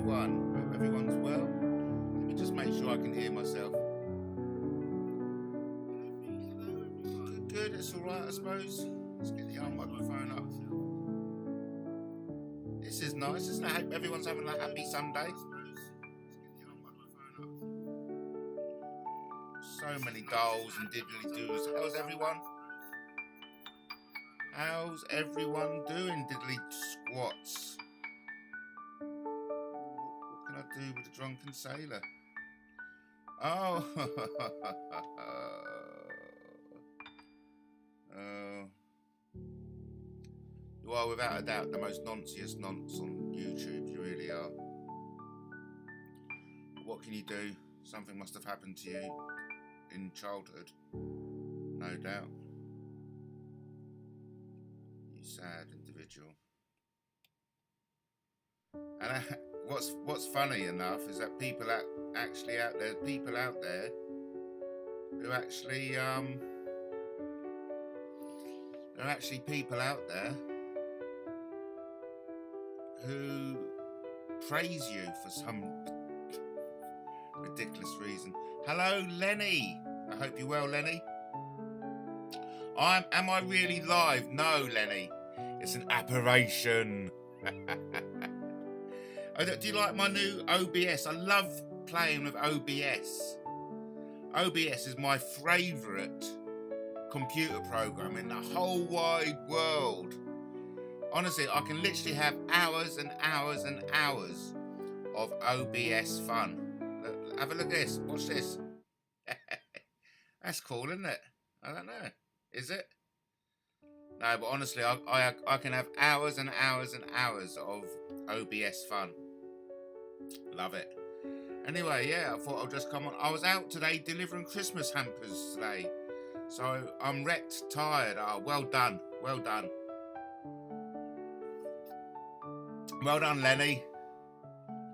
everyone? Hope everyone's well. Let me just make sure I can hear myself. Good, it's alright, I suppose. Let's get the arm microphone up. This is nice, isn't it? I hope everyone's having a happy Sunday. So many dolls and diddly-doos. How's everyone? How's everyone doing, diddly squats? What can I do with a drunken sailor? Oh. You are without a doubt the most nonciest nonce on YouTube. You really are. What can you do? Something must have happened to you in childhood. No doubt. You sad individual. And what's funny enough is that people actually out there who actually there are actually people out there who praise you for some ridiculous reason. Hello, Lenny. I hope you're well, Lenny. Am I really live? No, Lenny. It's an apparition. Do you like my new OBS? I love playing with OBS. OBS is my favourite computer program in the whole wide world. Honestly, I can literally have hours and hours and hours of OBS fun. Have a look at this. Watch this. That's cool, isn't it? I don't know. Is it? No, but honestly, I can have hours and hours and hours of OBS fun. Love it. Anyway, yeah, I thought I'll just come on. I was out today delivering Christmas hampers today. So I'm wrecked, tired. Oh, well done. Well done. Well done, Lenny.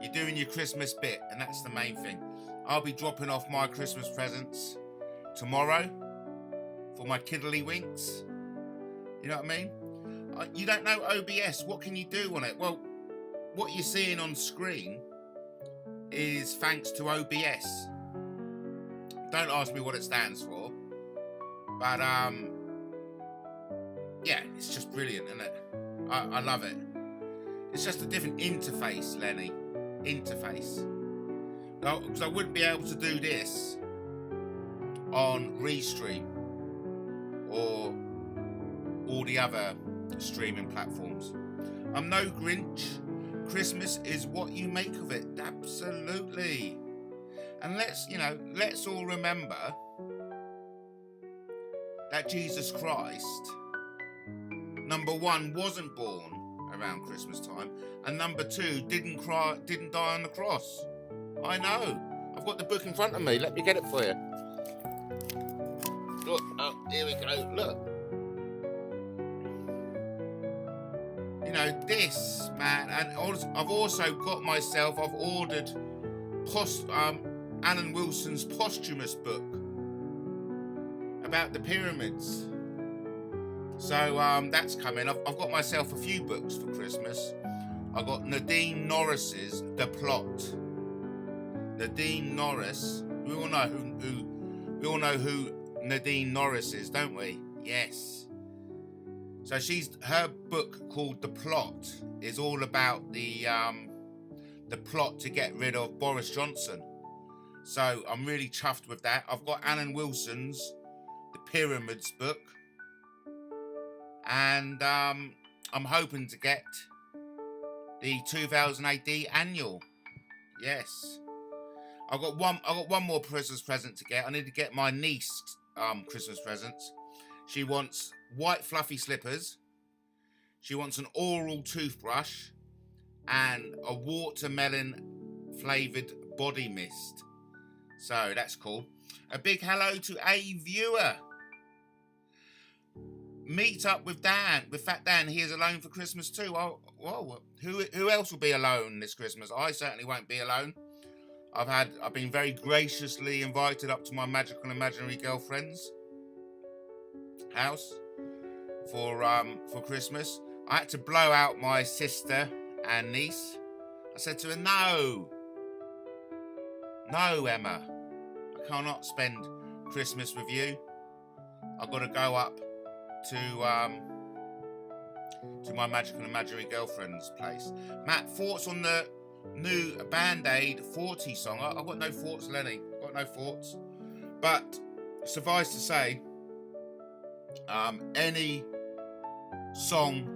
You're doing your Christmas bit, and that's the main thing. I'll be dropping off my Christmas presents tomorrow for my kiddlywinks. You know what I mean? You don't know OBS. What can you do on it? Well, what you're seeing on screen is thanks to OBS. Don't ask me what it stands for. But, yeah, it's just brilliant, isn't it? I love it. It's just a different interface, Lenny. Interface. Because I wouldn't be able to do this on Restream or all the other streaming platforms. I'm no Grinch. Christmas is what you make of it. Absolutely. And let's all remember that Jesus Christ, number one, wasn't born around Christmas time, and number two, didn't die on the cross. I know. I've got the book in front of me. Let me get it for you. Look, oh, here we go. Look. You know, this, man, and I've also got myself, I've ordered Alan Wilson's posthumous book about the pyramids. So that's coming. I've got myself a few books for Christmas. I got Nadine Norris's The Plot. Nadine Norris. We all know who Nadine Norris is, don't we? Yes. So her book called The Plot is all about the plot to get rid of Boris Johnson. So I'm really chuffed with that. I've got Alan Wilson's The Pyramids book. And I'm hoping to get the 2000 AD annual. Yes. I've got one more Christmas present to get. I need to get my niece Christmas presents. She wants white fluffy slippers. She wants an oral toothbrush and a watermelon flavoured body mist. So that's cool. A big hello to a viewer. Meet up with Dan, with Fat Dan. He is alone for Christmas too. Oh, whoa. Who else will be alone this Christmas? I certainly won't be alone. I've been very graciously invited up to my magical imaginary girlfriend's house for Christmas. I had to blow out my sister and niece. said to her, no, Emma, I cannot spend Christmas with you. I've got to go up to my magical and imaginary girlfriend's place. Matt, thoughts on the new Band-Aid 40 song? I've got no thoughts, Lenny. I've got no thoughts. But suffice to say, any song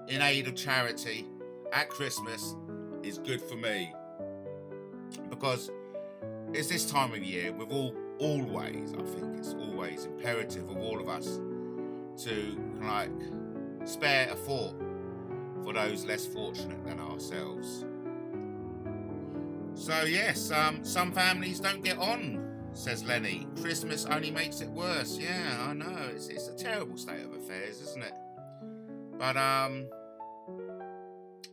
in aid of charity at Christmas is good for me, because it's this time of year with always, I think it's always imperative of all of us to like spare a thought for those less fortunate than ourselves. So yes, some families don't get on, says Lenny. Christmas only makes it worse. Yeah, I know, it's a terrible state of affairs, isn't it? But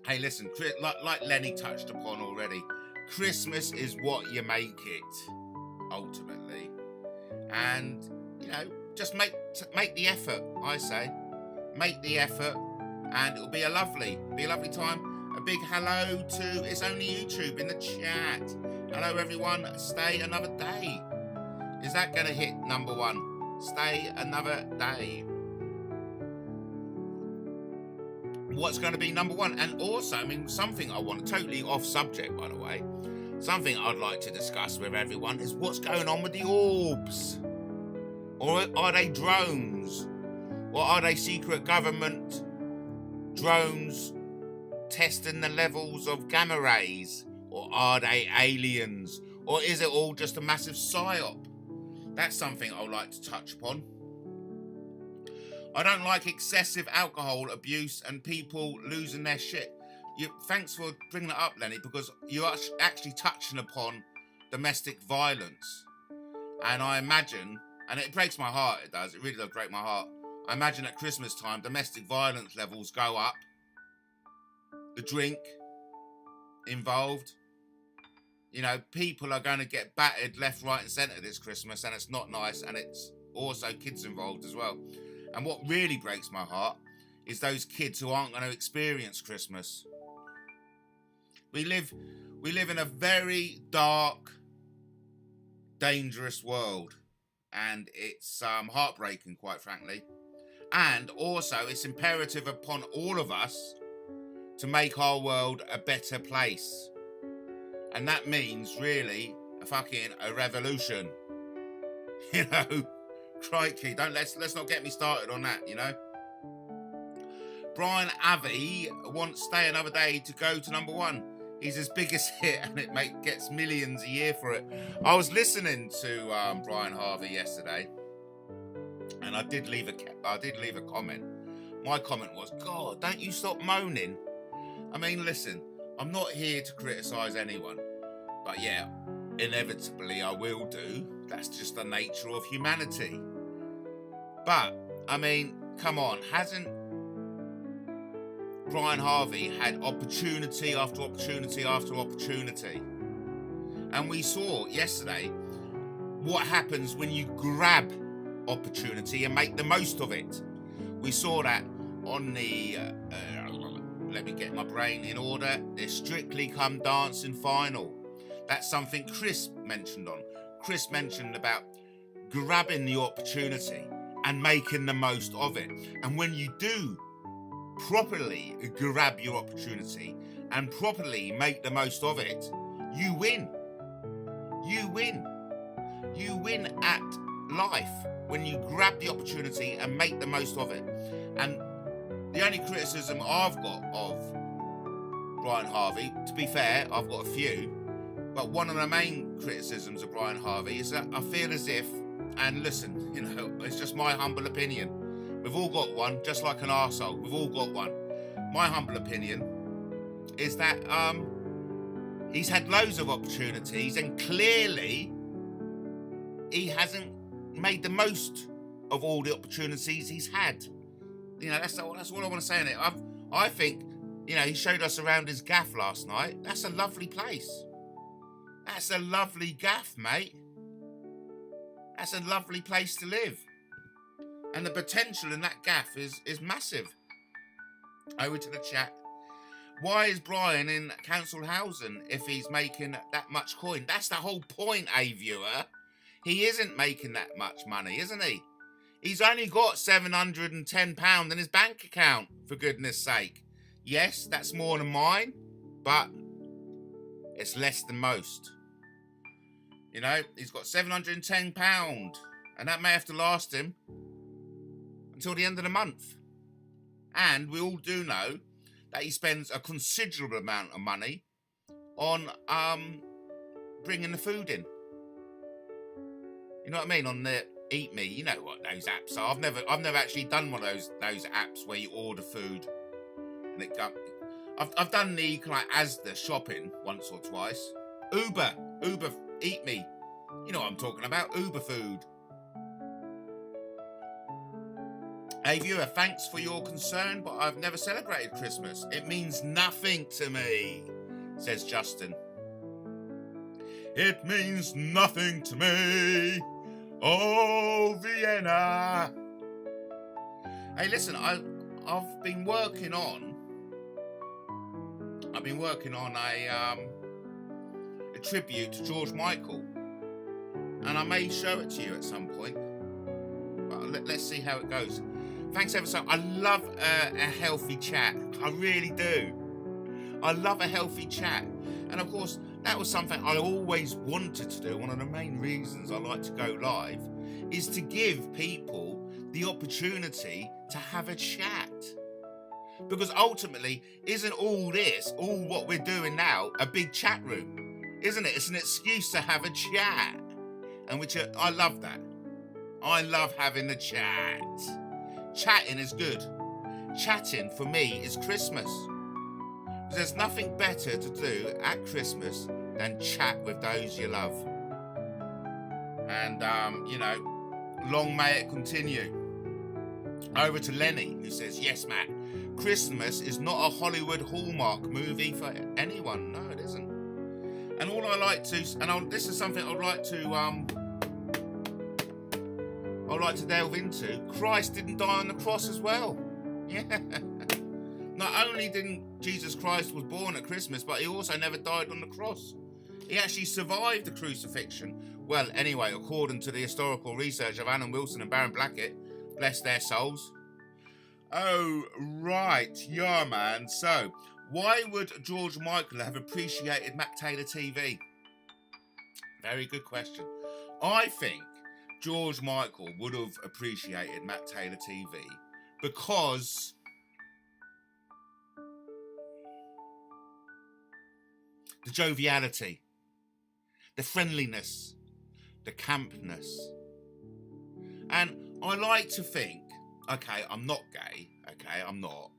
hey, listen, like Lenny touched upon already, Christmas is what you make it, ultimately. And, you know, just make the effort, I say. Make the effort, and it'll be a lovely time. A big hello to It's Only YouTube in the chat. Hello, everyone. Stay another day. Is that going to hit number one? Stay another day. What's going to be number one? And also, I mean, something I want, totally off subject, by the way, something I'd like to discuss with everyone is what's going on with the orbs. Or are they drones? Or are they secret government drones testing the levels of gamma rays? Or are they aliens? Or is it all just a massive psyop? That's something I would like to touch upon. I don't like excessive alcohol abuse and people losing their shit. Thanks for bringing that up, Lenny, because you're actually touching upon domestic violence. And I imagine, and it breaks my heart, it does, it really does break my heart. I imagine at Christmas time, domestic violence levels go up. The drink involved. You know, people are going to get battered left, right and centre this Christmas, and it's not nice, and it's also kids involved as well. And what really breaks my heart is those kids who aren't going to experience Christmas. We live in a very dark, dangerous world, and it's heartbreaking, quite frankly. And also, it's imperative upon all of us to make our world a better place. And that means, really, a revolution. You know, crikey, let's not get me started on that, you know. Brian Avi wants Stay Another Day to go to number one. He's his biggest hit, and it gets millions a year for it. I was listening to Brian Harvey yesterday, and I did leave a comment. My comment was, God, don't you stop moaning. I mean, listen, I'm not here to criticise anyone, but yeah, inevitably I will do. That's just the nature of humanity. But, I mean, come on, hasn't Brian Harvey had opportunity after opportunity after opportunity? And we saw yesterday what happens when you grab opportunity and make the most of it. We saw that on the, let me get my brain in order, the Strictly Come Dancing final. That's something Chris mentioned on. Chris mentioned about grabbing the opportunity and making the most of it. And when you do properly grab your opportunity and properly make the most of it, you win. You win. You win at life when you grab the opportunity and make the most of it. And the only criticism I've got of Brian Harvey, to be fair, I've got a few, but one of the main criticisms of Brian Harvey is that I feel as if, and listen, you know, it's just my humble opinion. We've all got one, just like an arsehole. We've all got one. My humble opinion is that he's had loads of opportunities, and clearly he hasn't made the most of all the opportunities he's had. You know, that's all I want to say in it. I think, you know, he showed us around his gaff last night. That's a lovely place. That's a lovely gaff, mate. That's a lovely place to live. And the potential in that gaff is massive. Over to the chat. Why is Brian in council housing if he's making that much coin? That's the whole point, viewer. He isn't making that much money, isn't he? He's only got £710 in his bank account, for goodness sake. Yes, that's more than mine, but it's less than most. You know, he's got £710, and that may have to last him until the end of the month. And we all do know that he spends a considerable amount of money on bringing the food in. You know what I mean? On the Eat Me, you know what those apps are. I've never actually done one of those apps where you order food and it comes. I've done the kind of Asda shopping once or twice. Uber Eat Me. You know what I'm talking about? Uber food. Hey viewer, thanks for your concern, but I've never celebrated Christmas. It means nothing to me, says Justin. It means nothing to me. Oh, Vienna. Hey, listen, I've been working on a tribute to George Michael, and I may show it to you at some point. But let's see how it goes. Thanks ever so much. I love a healthy chat. I really do. I love a healthy chat. And of course, that was something I always wanted to do. One of the main reasons I like to go live is to give people the opportunity to have a chat. Because ultimately, isn't all what we're doing now, a big chat room? Isn't it? It's an excuse to have a chat. And I love that. I love having the chat. Chatting is good. Chatting for me is Christmas. There's nothing better to do at Christmas than chat with those you love. And, long may it continue. Over to Lenny, who says, yes, Matt, Christmas is not a Hollywood Hallmark movie for anyone. No, it isn't. And all I like to, this is something I'd like to delve into. Christ didn't die on the cross as well. Yeah. Not only didn't Jesus Christ was born at Christmas, but he also never died on the cross. He actually survived the crucifixion. Well, anyway, according to the historical research of Alan Wilson and Baron Blackett, bless their souls. Oh, right. Yeah, man. So, why would George Michael have appreciated MattTaylorTV? Very good question. I think George Michael would have appreciated MattTaylorTV because the joviality, the friendliness, the campness. And I like to think, okay, I'm not gay, okay, I'm not.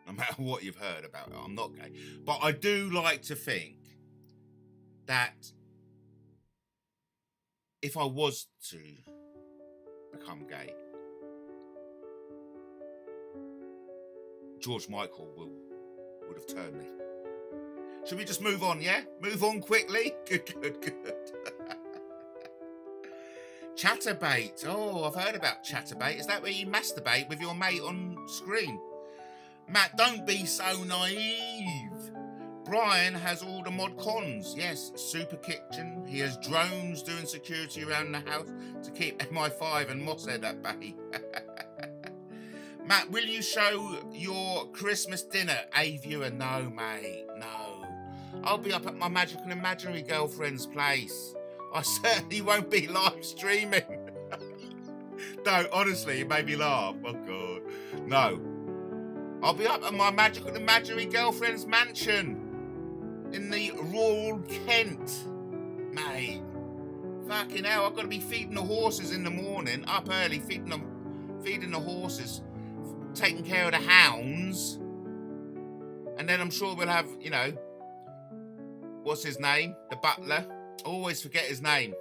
No matter what you've heard about it, I'm not gay. But I do like to think that if I was to become gay, George Michael would have turned me. Should we just move on, yeah? Move on quickly? Good. Chatterbait. Oh, I've heard about Chatterbait. Is that where you masturbate with your mate on screen? Matt, don't be so naive. Brian has all the mod cons. Yes, super kitchen. He has drones doing security around the house to keep MI5 and Mossad at bay. Matt, will you show your Christmas dinner? A viewer? No, mate, no. I'll be up at my magical imaginary girlfriend's place. I certainly won't be live streaming. No, honestly, it made me laugh. Oh, God. No. I'll be up at my magical imaginary girlfriend's mansion in the rural Kent. Mate. Fucking hell, I've got to be feeding the horses in the morning, up early, feeding the horses, taking care of the hounds. And then I'm sure we'll have, what's his name? The butler. I always forget his name.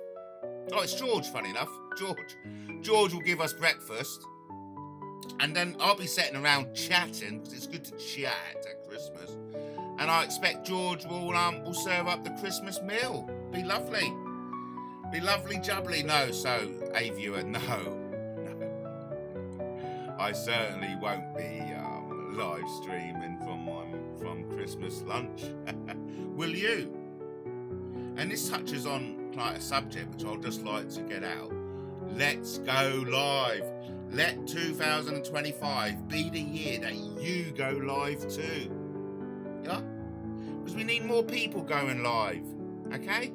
Oh, it's George, funny enough. George will give us breakfast. And then I'll be sitting around chatting, because it's good to chat at Christmas. And I expect George will serve up the Christmas meal. Be lovely. Be lovely jubbly. No, so, a viewer, no. I certainly won't be live live streaming from Christmas lunch. Will you? And this touches on like a subject which I'd just like to get out. Let's go live. Let 2025 be the year that you go live too. Yeah? Because we need more people going live. Okay?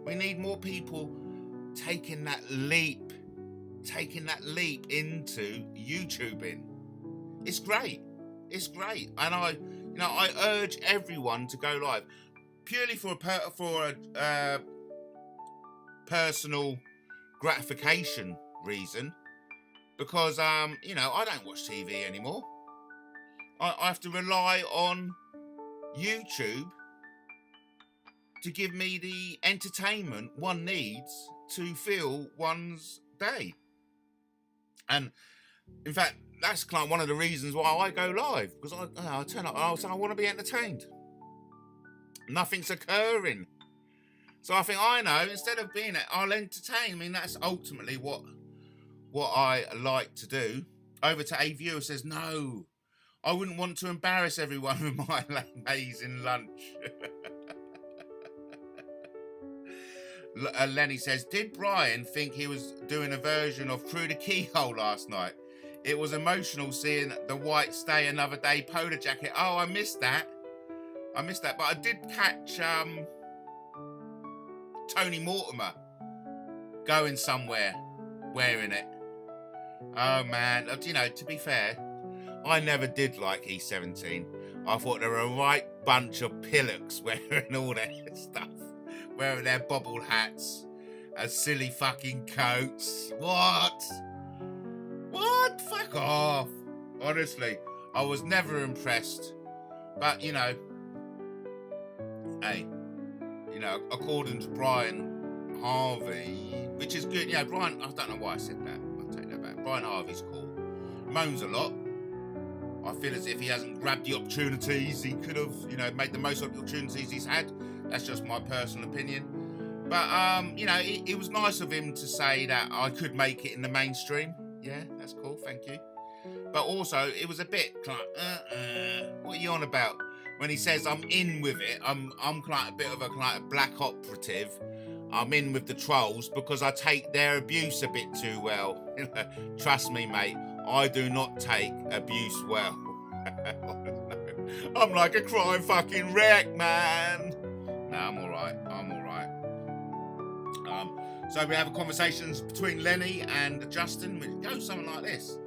We need more people taking that leap into YouTubing. It's great. And I urge everyone to go live purely for a personal gratification reason, because I don't watch TV anymore. I have to rely on YouTube to give me the entertainment one needs to fill one's day. And in fact, that's kind of one of the reasons why I go live, because I turn up and I want to be entertained. Nothing's occurring. So I think, instead of being it, I'll entertain. I mean, that's ultimately what I like to do. Over to a viewer says, no, I wouldn't want to embarrass everyone with my amazing lunch. Lenny says, did Brian think he was doing a version of Through the Keyhole last night? It was emotional seeing the white Stay Another Day polo jacket. Oh, I missed that. But I did catch Tony Mortimer going somewhere wearing it. Oh, man. To be fair, I never did like E17. I thought they were a right bunch of pillocks wearing all that stuff. Wearing their bobble hats and silly fucking coats. What? Fuck off. Honestly, I was never impressed. But, according to Brian Harvey, which is good. Brian, I don't know why I said that. I'll take that back. Brian Harvey's cool. Moans a lot. I feel as if he hasn't grabbed the opportunities he could have, made the most of the opportunities he's had. That's just my personal opinion. But, it was nice of him to say that I could make it in the mainstream. Yeah, that's cool. Thank you. But also, it was a bit like, what are you on about? When he says I'm in with it, I'm like a bit of a black operative. I'm in with the trolls because I take their abuse a bit too well. Trust me, mate, I do not take abuse well. I'm like a crying fucking wreck, man. No, I'm all right. So we have a conversation between Lenny and Justin. It goes something like this.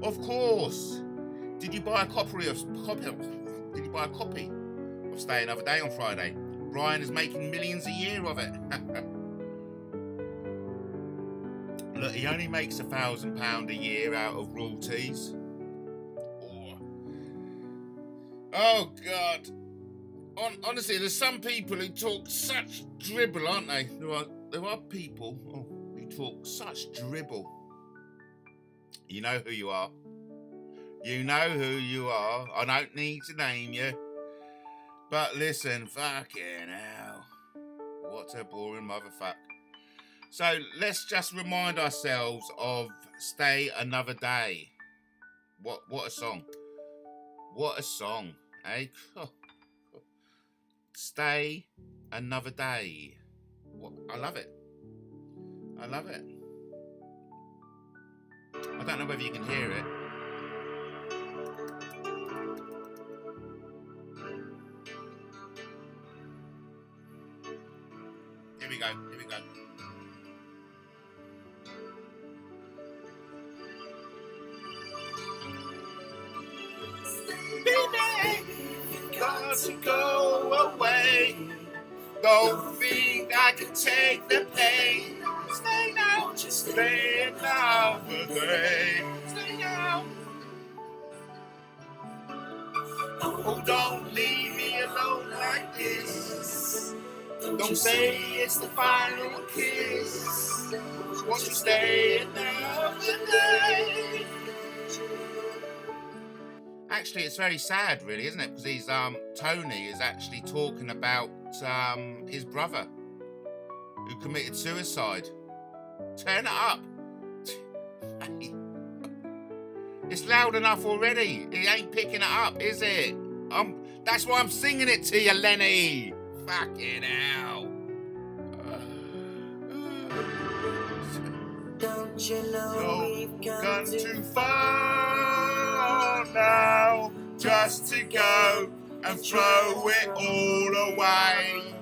Of course. Did you buy a copy of Stay Another Day on Friday? Brian is making millions a year of it. Look, he only makes £1,000 a year out of royalties. Oh God. Honestly, there's some people who talk such dribble, aren't they? There are people who talk such dribble. You know who you are. I don't need to name you. But listen, fucking hell. What a boring motherfucker. So let's just remind ourselves of Stay Another Day. What a song. What a song, eh? Stay Another Day. I love it. I don't know whether you can hear it. Here we go. Baby, you got to go away. Don't think I can take the pain. Stay now, just stay another day. Stay now. Oh, don't leave me alone like this. Don't say it's the final kiss. Won't you stay another day? Actually, it's very sad, really, isn't it? Because Tony is actually talking about his brother who committed suicide. Turn it up. It's loud enough already. It ain't picking it up, is it? That's why I'm singing it to you, Lenny. Fucking hell. Don't you know we've gone too far now, just to go and throw it all away.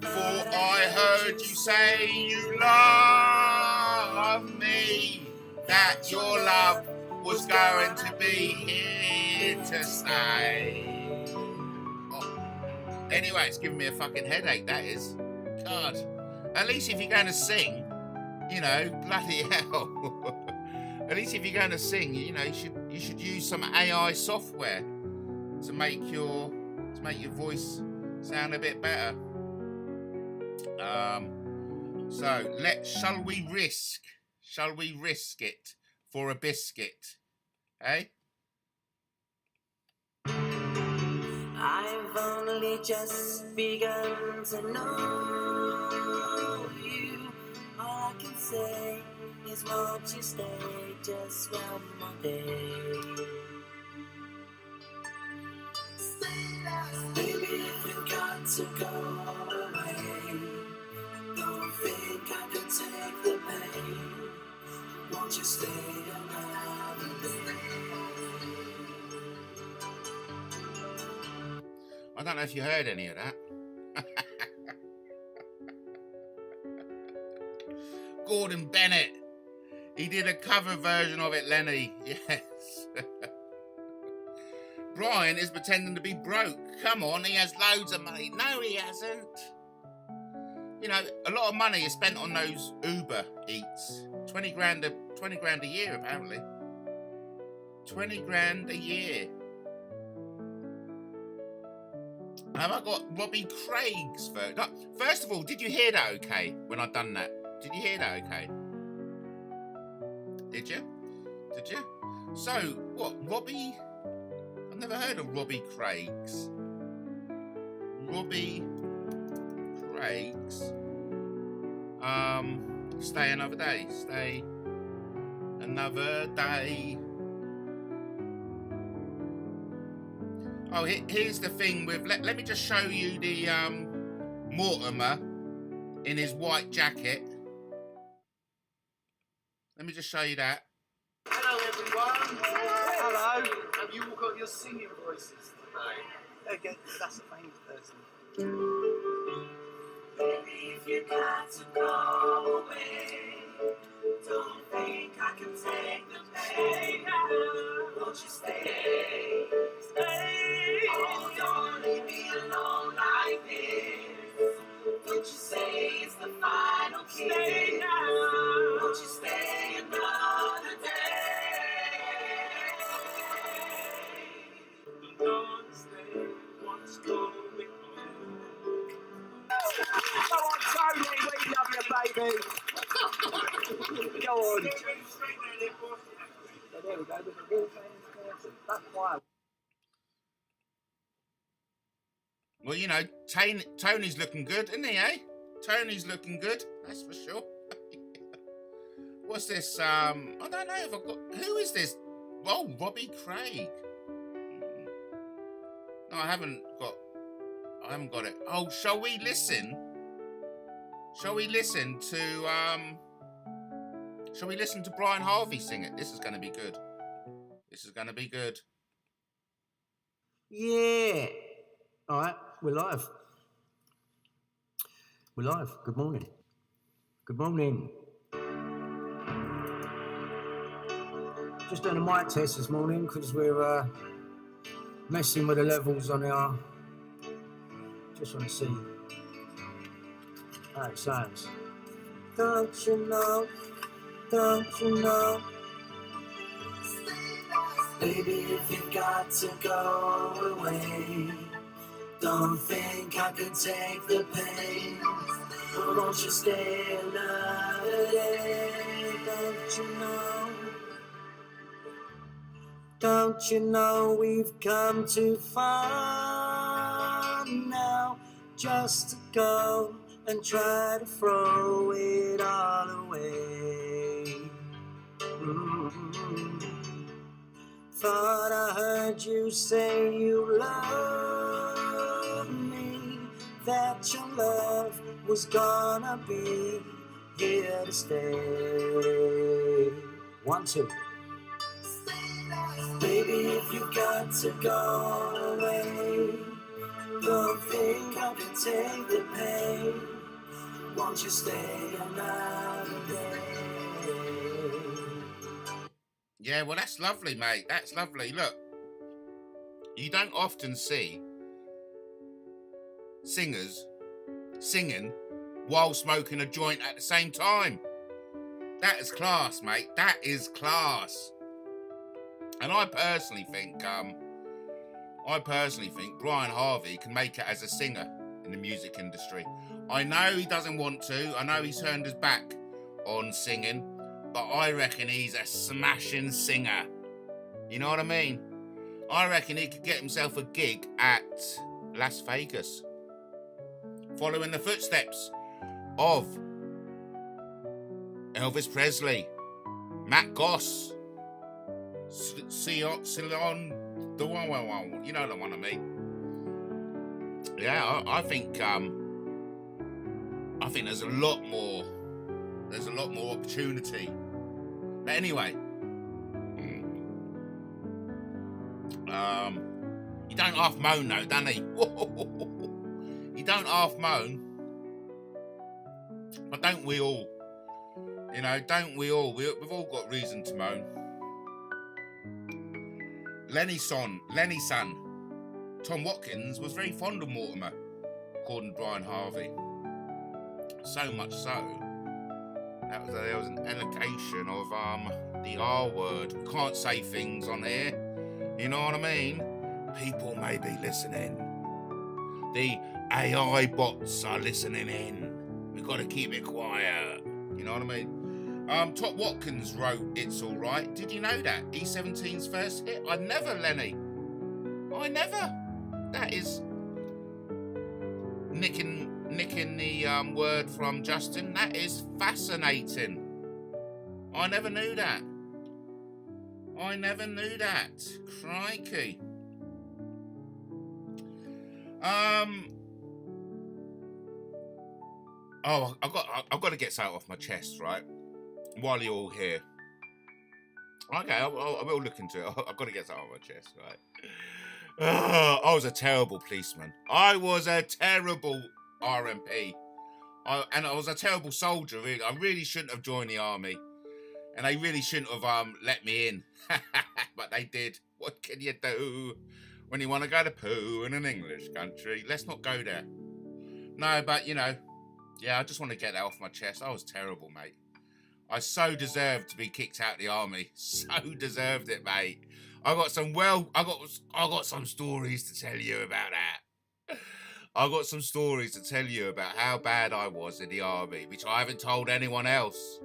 For I heard you say you love me, that your love was going to be here to stay. Oh. Anyway, it's giving me a fucking headache, that is. God. At least if you're going to sing, you know, bloody hell. At least if you're going to sing, you know, you should use some AI software to make your voice sound a bit better. Shall we risk it for a biscuit? Eh? I've only just begun to know you. All I can say is won't you stay just one more day? Baby, if you got to go away, don't think I could take the pain. Won't you stay another day? I don't know if you heard any of that. Gordon Bennett. He did a cover version of it, Lenny. Yes. Brian is pretending to be broke. Come on, he has loads of money. No, he hasn't. You know, a lot of money is spent on those Uber Eats. 20 grand a year, apparently. 20 grand a year. Have I got Robbie Craig's first? No, first of all, did you hear that okay when I done that? Did you hear that okay? Did you? Did you? So, what, Robbie? I've never heard of Robbie Craig's. Robbie Craig's. Stay another day. Stay another day. Oh, here's the thing with... Let me just show you the Mortimer in his white jacket. Let me just show you that. Hello, everyone. Hello. Have you all got your singing voices today? Okay, that's a famous person. Baby, if you got to go away, don't think I can take the pain. Won't you stay? Stay. Oh, don't leave me alone like this. Don't you say it's the final kiss? Stay now. Won't you stay another day? Don't stay. What's going on? Come on, Tony, we love you, baby. Go on. So there we go. With the real famous person. That's why. Well, you know, Tony's looking good, isn't he, eh? Tony's looking good, that's for sure. What's this? I don't know if I've got... Who is this? Oh, Robbie Craig. No, I haven't got it. Oh, shall we listen? Shall we listen to Brian Harvey sing it? This is going to be good. This is going to be good. Yeah. All right, we're live. We're live. Good morning. Good morning. Just doing a mic test this morning because we're messing with the levels on our... Just want to see how it sounds. Don't you know? Don't you know? Baby, if you got to go away, don't think I can take the pain. Won't you stay another day? Don't you know? Don't you know we've come too far now just to go and try to throw it all away. Thought I heard you say you love me, that your love was gonna be here to stay. 1, 2. Baby, if you got to go away, don't think I can take the pain. Won't you stay another day? Yeah, well, that's lovely, mate. That's lovely. Look, you don't often see singers singing while smoking a joint at the same time. That is class, mate. That is class. And I personally think Brian Harvey can make it as a singer in the music industry. I know he doesn't want to. I know he's turned his back on singing, but I reckon he's a smashing singer. You know what I mean? I reckon he could get himself a gig at Las Vegas, following the footsteps of Elvis Presley, Matt Goss, Ceylon, the one, you know the one I mean. Yeah, I think there's a lot more opportunity. But anyway, you don't half moan though, don't he? You don't half moan, but don't we all? You know, don't we all? We've all got reason to moan. Lenny's son, Tom Watkins, was very fond of Mortimer, according to Brian Harvey. So much so that there was an allegation of the R word. We can't say things on here. You know what I mean? People may be listening. The AI bots are listening in. We've got to keep it quiet. You know what I mean? Tom Watkins wrote It's Alright. Did you know that? E17's first hit? I never, Lenny. I never. That is nicking the word from Justin. That is fascinating. I never knew that. Crikey. I've got to get something off my chest, right? While you're all here. Okay, I will look into it. I've got to get something off my chest, right? I was a terrible policeman. I was a terrible RMP. And I was a terrible soldier, really. I really shouldn't have joined the army. And they really shouldn't have let me in. But they did. What can you do when you want to go to poo in an English country? Let's not go there. No, but, you know, yeah, I just want to get that off my chest. I was terrible, mate. I so deserved to be kicked out of the army. So deserved it, mate. I got some stories to tell you about that. I got some stories to tell you about how bad I was in the army, which I haven't told anyone else,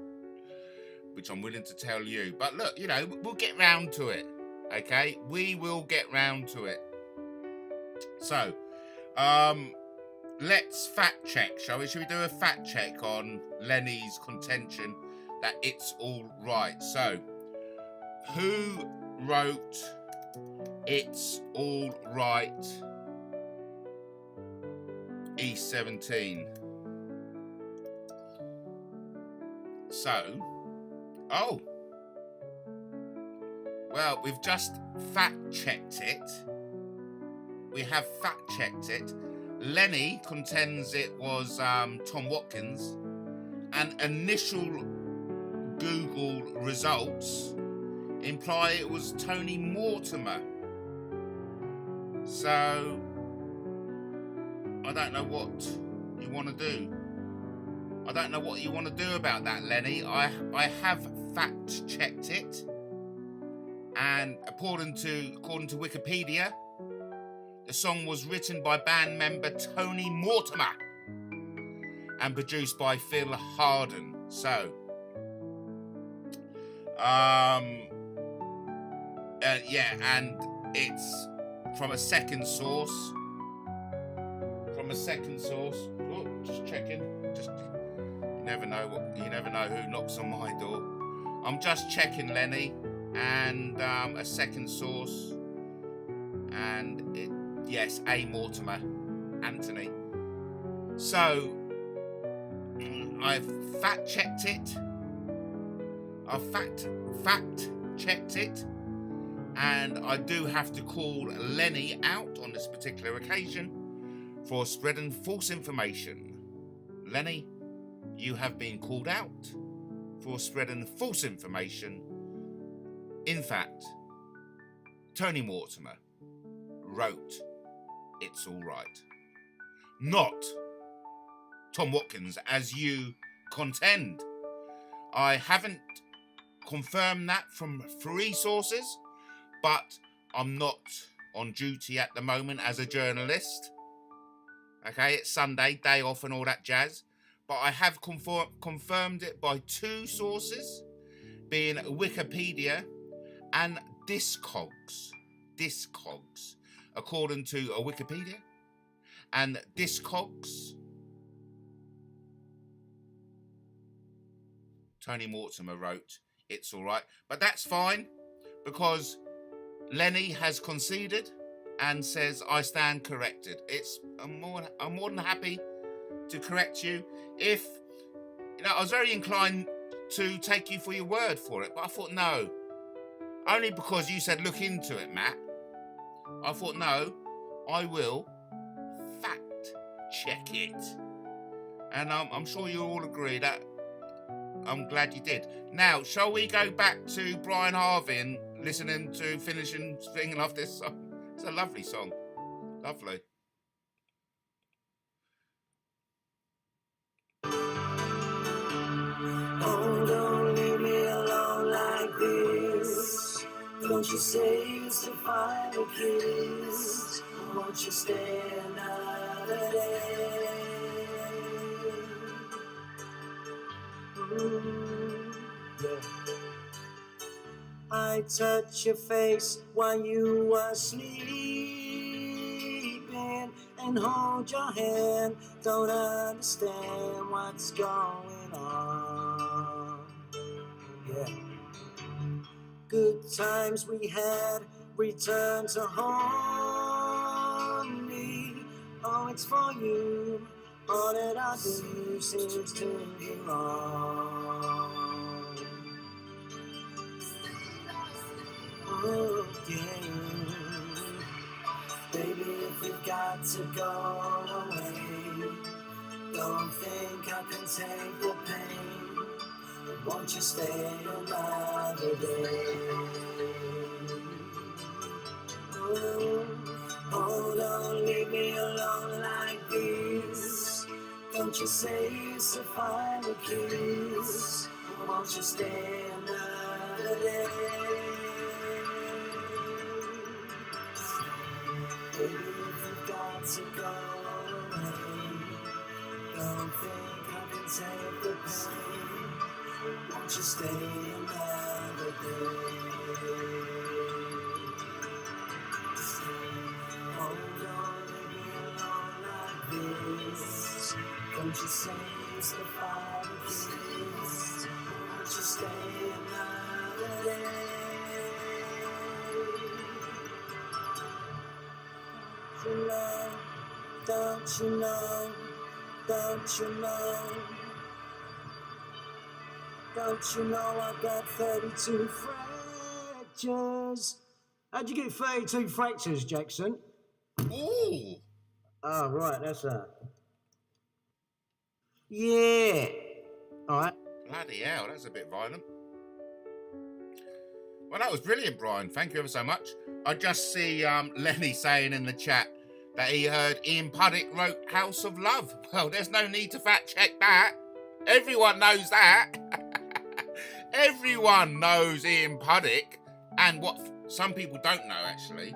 which I'm willing to tell you. But look, you know, we'll get round to it, okay? We will get round to it. So, let's fact check, shall we? Should we do a fact check on Lenny's contention that it's all right? So, who wrote It's All Right E17? So, well, we've just fact-checked it. We have fact-checked it. Lenny contends it was Tom Watkins, and initial Google results imply it was Tony Mortimer. So, I don't know what you want to do. I don't know what you want to do about that, Lenny. I have fact-checked it, and according to Wikipedia, the song was written by band member Tony Mortimer and produced by Phil Harden. So, yeah, and it's from a second source. Oh, Just checking. Just you never know who knocks on my door. I'm just checking, Lenny, and a second source, and yes, A. Mortimer, Anthony. So I've fact checked it. I've fact checked it, and I do have to call Lenny out on this particular occasion for spreading false information. Lenny, you have been called out for spreading false information. In fact, Tony Mortimer wrote "It's All Right," not Tom Watkins, as you contend. I haven't confirmed that from 3 sources, but I'm not on duty at the moment as a journalist. Okay, it's Sunday, day off and all that jazz. But I have confirmed it by 2 sources, being Wikipedia and Discogs. Discogs. According to Wikipedia and Discogs, Tony Mortimer wrote "It's All Right." But that's fine, because Lenny has conceded and says I stand corrected. I'm more than happy to correct you. If I was very inclined to take you for your word for it, but I thought no. Only because you said look into it, Matt. I thought no, I will fact check it. And I'm sure you all agree that I'm glad you did. Now, shall we go back to Brian Harvey and listening to singing off this song? It's a lovely song. Lovely. Oh, don't leave me alone like this. Don't you say it's the final kiss. Won't you stay another day? Yeah. I touch your face while you were sleeping and hold your hand. Don't understand what's going on. Yeah. Good times we had return to haunt me. Oh, it's for you. All that I do seems to be wrong. Oh, yeah. Baby, if you've got to go away, don't think I can take the pain. Won't you stay another day? Oh, don't leave me alone like this. Don't you say it's the final kiss. Won't you stay another day? Baby, if you've got to go away, don't think I can take the pain. Won't you stay another day? Oh, don't leave me alone like this. Don't you say it's the final kiss. Won't you stay another day? Don't you know, don't you know, don't you know I got 32 fractures? How'd you get 32 fractures, Jackson? Ooh. Oh, right, that's that. Yeah. All right. Bloody hell, that's a bit violent. Well, that was brilliant, Brian. Thank you ever so much. I just see Lenny saying in the chat that he heard Ian Puddick wrote House of Love. Well, there's no need to fact check that. Everyone knows that. Everyone knows Ian Puddick. And what some people don't know, actually,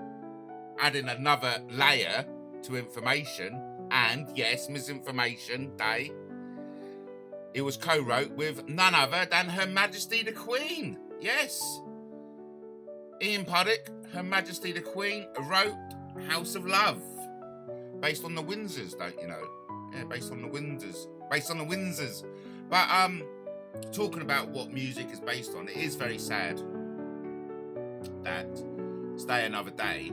adding another layer to information, and yes, misinformation day, it was co-wrote with none other than Her Majesty the Queen. Yes. Ian Puddick, Her Majesty the Queen, wrote House of Love, based on the Windsors, don't you know? Yeah, based on the Windsors. Based on the Windsors. But talking about what music is based on, it is very sad that Stay Another Day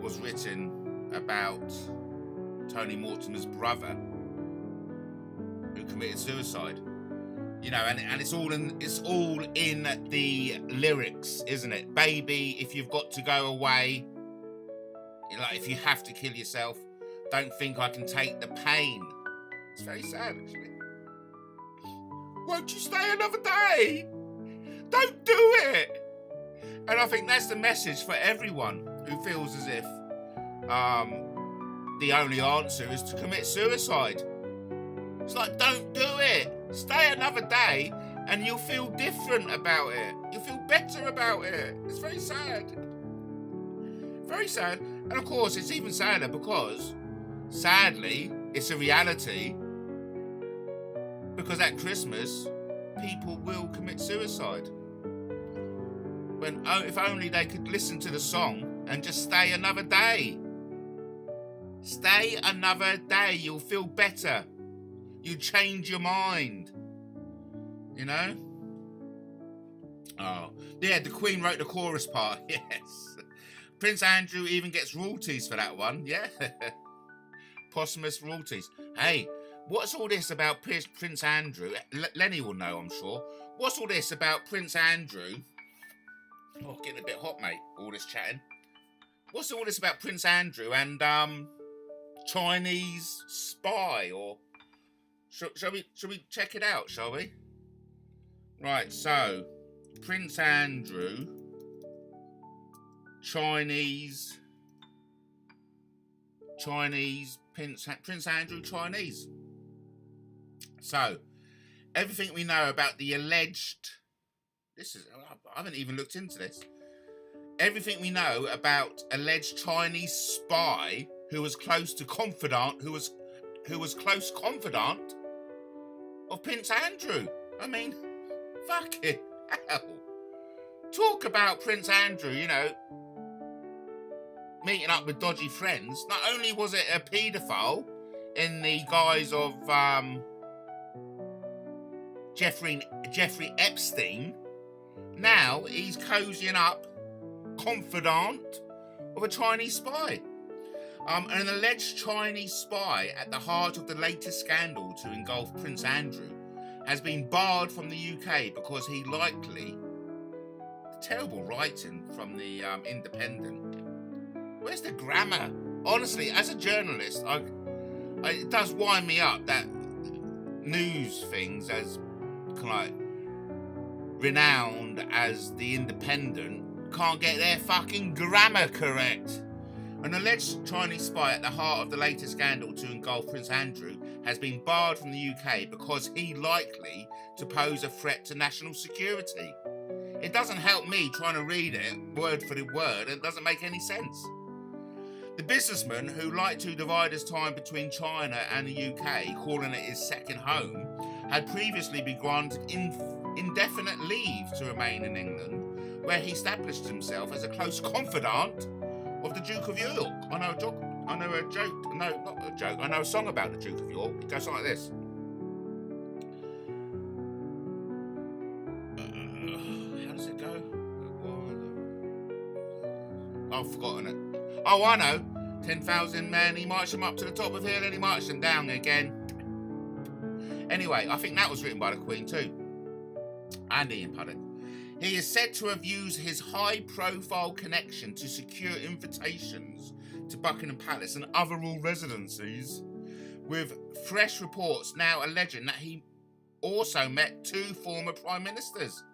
was written about Tony Mortimer's brother who committed suicide. You know, and it's all in the lyrics, isn't it? Baby, if you've got to go away, you know, like if you have to kill yourself, don't think I can take the pain. It's very sad, actually. Won't you stay another day? Don't do it. And I think that's the message for everyone who feels as if the only answer is to commit suicide. It's like, don't do it. Stay another day and you'll feel different about it. You'll feel better about it. It's very sad. Very sad. And of course, it's even sadder because, sadly, it's a reality. Because at Christmas, people will commit suicide. When, if only they could listen to the song and just stay another day. Stay another day. You'll feel better. You change your mind. You know? Oh, yeah, the Queen wrote the chorus part. Yes. Prince Andrew even gets royalties for that one. Yeah. Posthumous royalties. Hey, what's all this about Prince Andrew? Lenny will know, I'm sure. What's all this about Prince Andrew? Oh, getting a bit hot, mate, all this chatting. What's all this about Prince Andrew and Chinese spy? Or shall we check it out, shall we? Right, so Prince Andrew, Chinese, Prince Andrew, Chinese. So, everything we know about the alleged, I haven't even looked into this. Everything we know about alleged Chinese spy who was close confidant of Prince Andrew. I mean, fucking hell. Talk about Prince Andrew, you know, meeting up with dodgy friends. Not only was it a paedophile in the guise of Jeffrey Epstein, now he's cozying up confidant of a Chinese spy. An alleged Chinese spy at the heart of the latest scandal to engulf Prince Andrew has been barred from the UK because he likely... Terrible writing from the Independent. Where's the grammar? Honestly, as a journalist, it does wind me up that news things as kind of like renowned as the Independent can't get their fucking grammar correct. An alleged Chinese spy at the heart of the latest scandal to engulf Prince Andrew has been barred from the UK because he's likely to pose a threat to national security. It doesn't help me trying to read it word for the word. It doesn't make any sense. The businessman, who liked to divide his time between China and the UK, calling it his second home, had previously been granted indefinite leave to remain in England, where he established himself as a close confidant of the Duke of York. I know a song about the Duke of York. It goes like this. How does it go? I've forgotten it. Oh, I know. 10,000 men, he marched them up to the top of the hill and he marched them down again. Anyway, I think that was written by the Queen too. And Ian Puddick. He is said to have used his high-profile connection to secure invitations to Buckingham Palace and other royal residencies, with fresh reports now alleging that he also met 2 former prime ministers.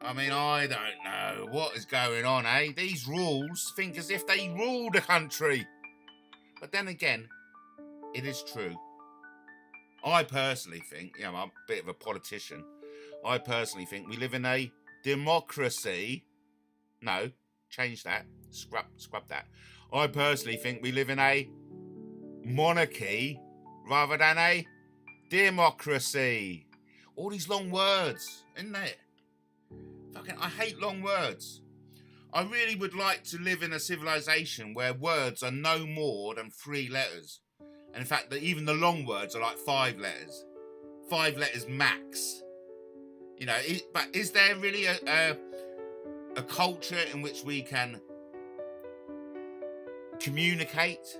I mean, I don't know what is going on, eh? These rules think as if they rule the country. But then again, it is true. I personally think, I'm a bit of a politician. I personally think we live in a democracy. No, change that. Scrub that. I personally think we live in a monarchy rather than a democracy. All these long words, isn't it? Fucking, I hate long words. I really would like to live in a civilization where words are no more than 3 letters. And in fact, even the long words are like 5 letters. 5 letters max. You know, but is there really a culture in which we can communicate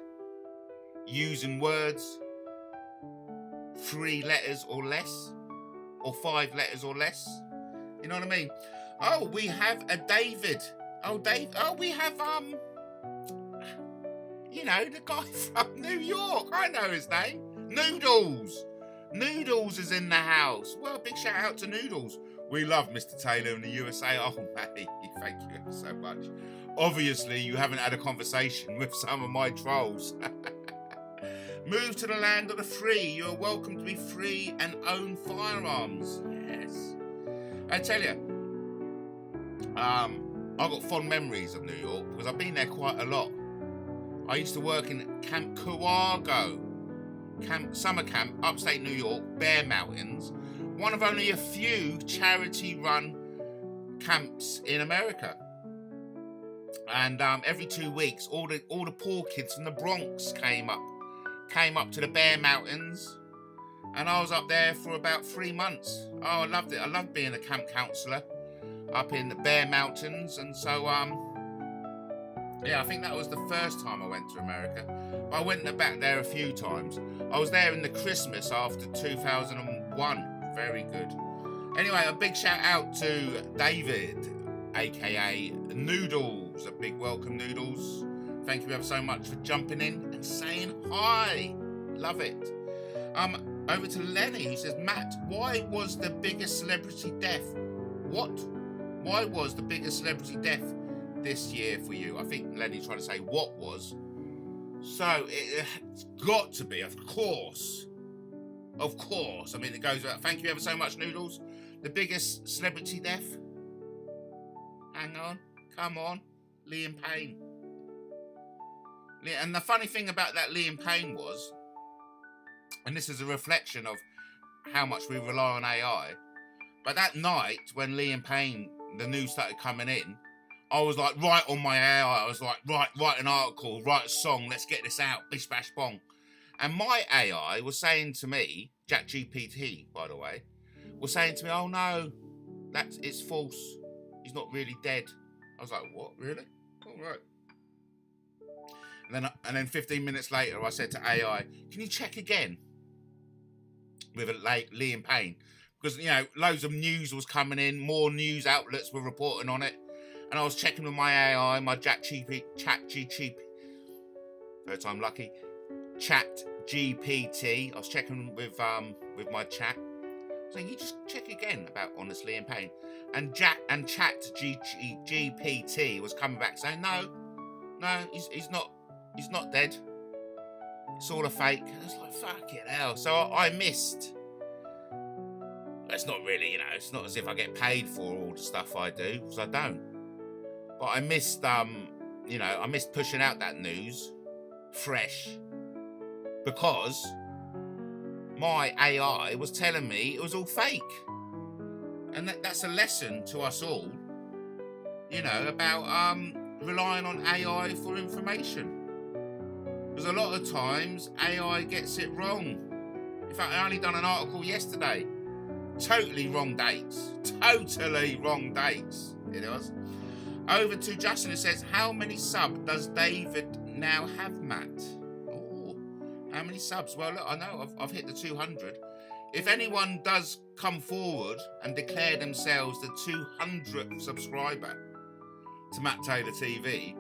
using words 3 letters or less? Or 5 letters or less? You know what I mean? Oh, we have a David. Oh, Dave. Oh, we have, you know, the guy from New York. I know his name. Noodles. Noodles is in the house. Well, big shout out to Noodles. We love Mr. Taylor in the USA. Oh, mate, thank you so much. Obviously, you haven't had a conversation with some of my trolls. Move to the land of the free. You're welcome to be free and own firearms. Yes. I tell you, I've got fond memories of New York because I've been there quite a lot. I used to work in Camp Coago, summer camp, upstate New York, Bear Mountains, one of only a few charity-run camps in America. And every 2 weeks, all the poor kids from the Bronx came up to the Bear Mountains, and I was up there for about 3 months. Oh, I loved it. I loved being a camp counselor up in the Bear Mountains, and so yeah, I think that was the first time I went to America. But I went back there a few times. I was there in the Christmas after 2001. Very good. Anyway, a big shout out to David, aka Noodles. A big welcome, Noodles. Thank you ever so much for jumping in and saying hi. Love it. Over to Lenny, who says, Matt, why was the biggest celebrity death? What? Why was the biggest celebrity death this year for you? I think Lenny's trying to say what was. So it's got to be, of course. Of course. I mean, it goes without. Thank you ever so much, Noodles. The biggest celebrity death. Hang on. Come on. Liam Payne. And the funny thing about that Liam Payne was, and this is a reflection of how much we rely on AI, but that night when Liam Payne, the news started coming in, I was like, right on my AI. I was like, right, write an article, write a song, let's get this out, bish, bash, bong. And my AI was saying to me, ChatGPT, by the way, was saying to me, oh no, it's false. He's not really dead. I was like, what, really? All right. And then 15 minutes later, I said to AI, can you check again with Liam Payne? Because, you know, loads of news was coming in, more news outlets were reporting on it. And I was checking with my AI, my ChatGPT, third time lucky, ChatGPT. I was checking with my chat, saying, you just check again on this Liam Payne. And ChatGPT was coming back saying, no, he's not dead. It's all a fake. I was like, fucking hell. So I missed. It's not really, you know, it's not as if I get paid for all the stuff I do, because I don't. But I missed, you know, I missed pushing out that news fresh because my AI was telling me it was all fake. And that's a lesson to us all, you know, about relying on AI for information. Because a lot of times AI gets it wrong. In fact, I only done an article yesterday. Totally wrong dates. Totally wrong dates. It was. Over to Justin, who says, how many subs does David now have, Matt? Oh, how many subs? Well, look, I know I've hit the 200. If anyone does come forward and declare themselves the 200th subscriber to MattTaylorTV,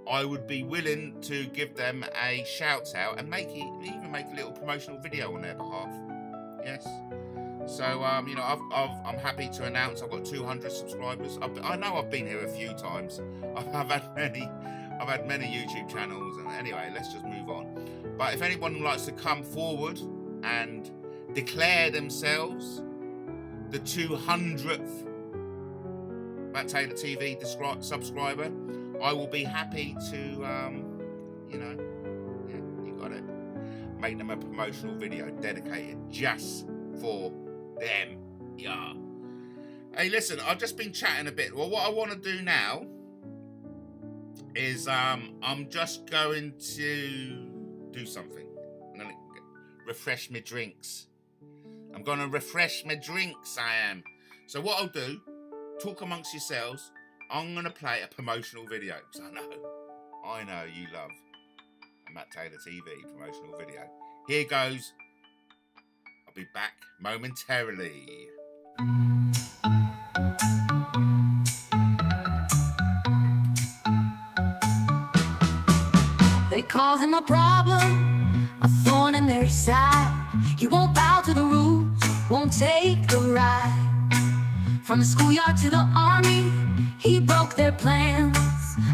I would be willing to give them a shout out and even make a little promotional video on their behalf. Yes. So, you know, I'm happy to announce I've got 200 subscribers. I know I've been here a few times. I've had many YouTube channels. And anyway, let's just move on. But if anyone would like to come forward and declare themselves the 200th MattTaylorTV subscriber, I will be happy to, you know, yeah, you got it. Make them a promotional video dedicated just for them. Yeah. Hey, listen, I've just been chatting a bit. Well, what I want to do now is I'm just going to do something. I'm going to refresh my drinks. I'm going to refresh my drinks, I am. So what I'll do, talk amongst yourselves. I'm going to play a promotional video, because I know you love a MattTaylorTV promotional video. Here goes. I'll be back momentarily. They call him a problem, a thorn in their side. He won't bow to the rules, won't take the ride. From the schoolyard to the army, he broke their plans.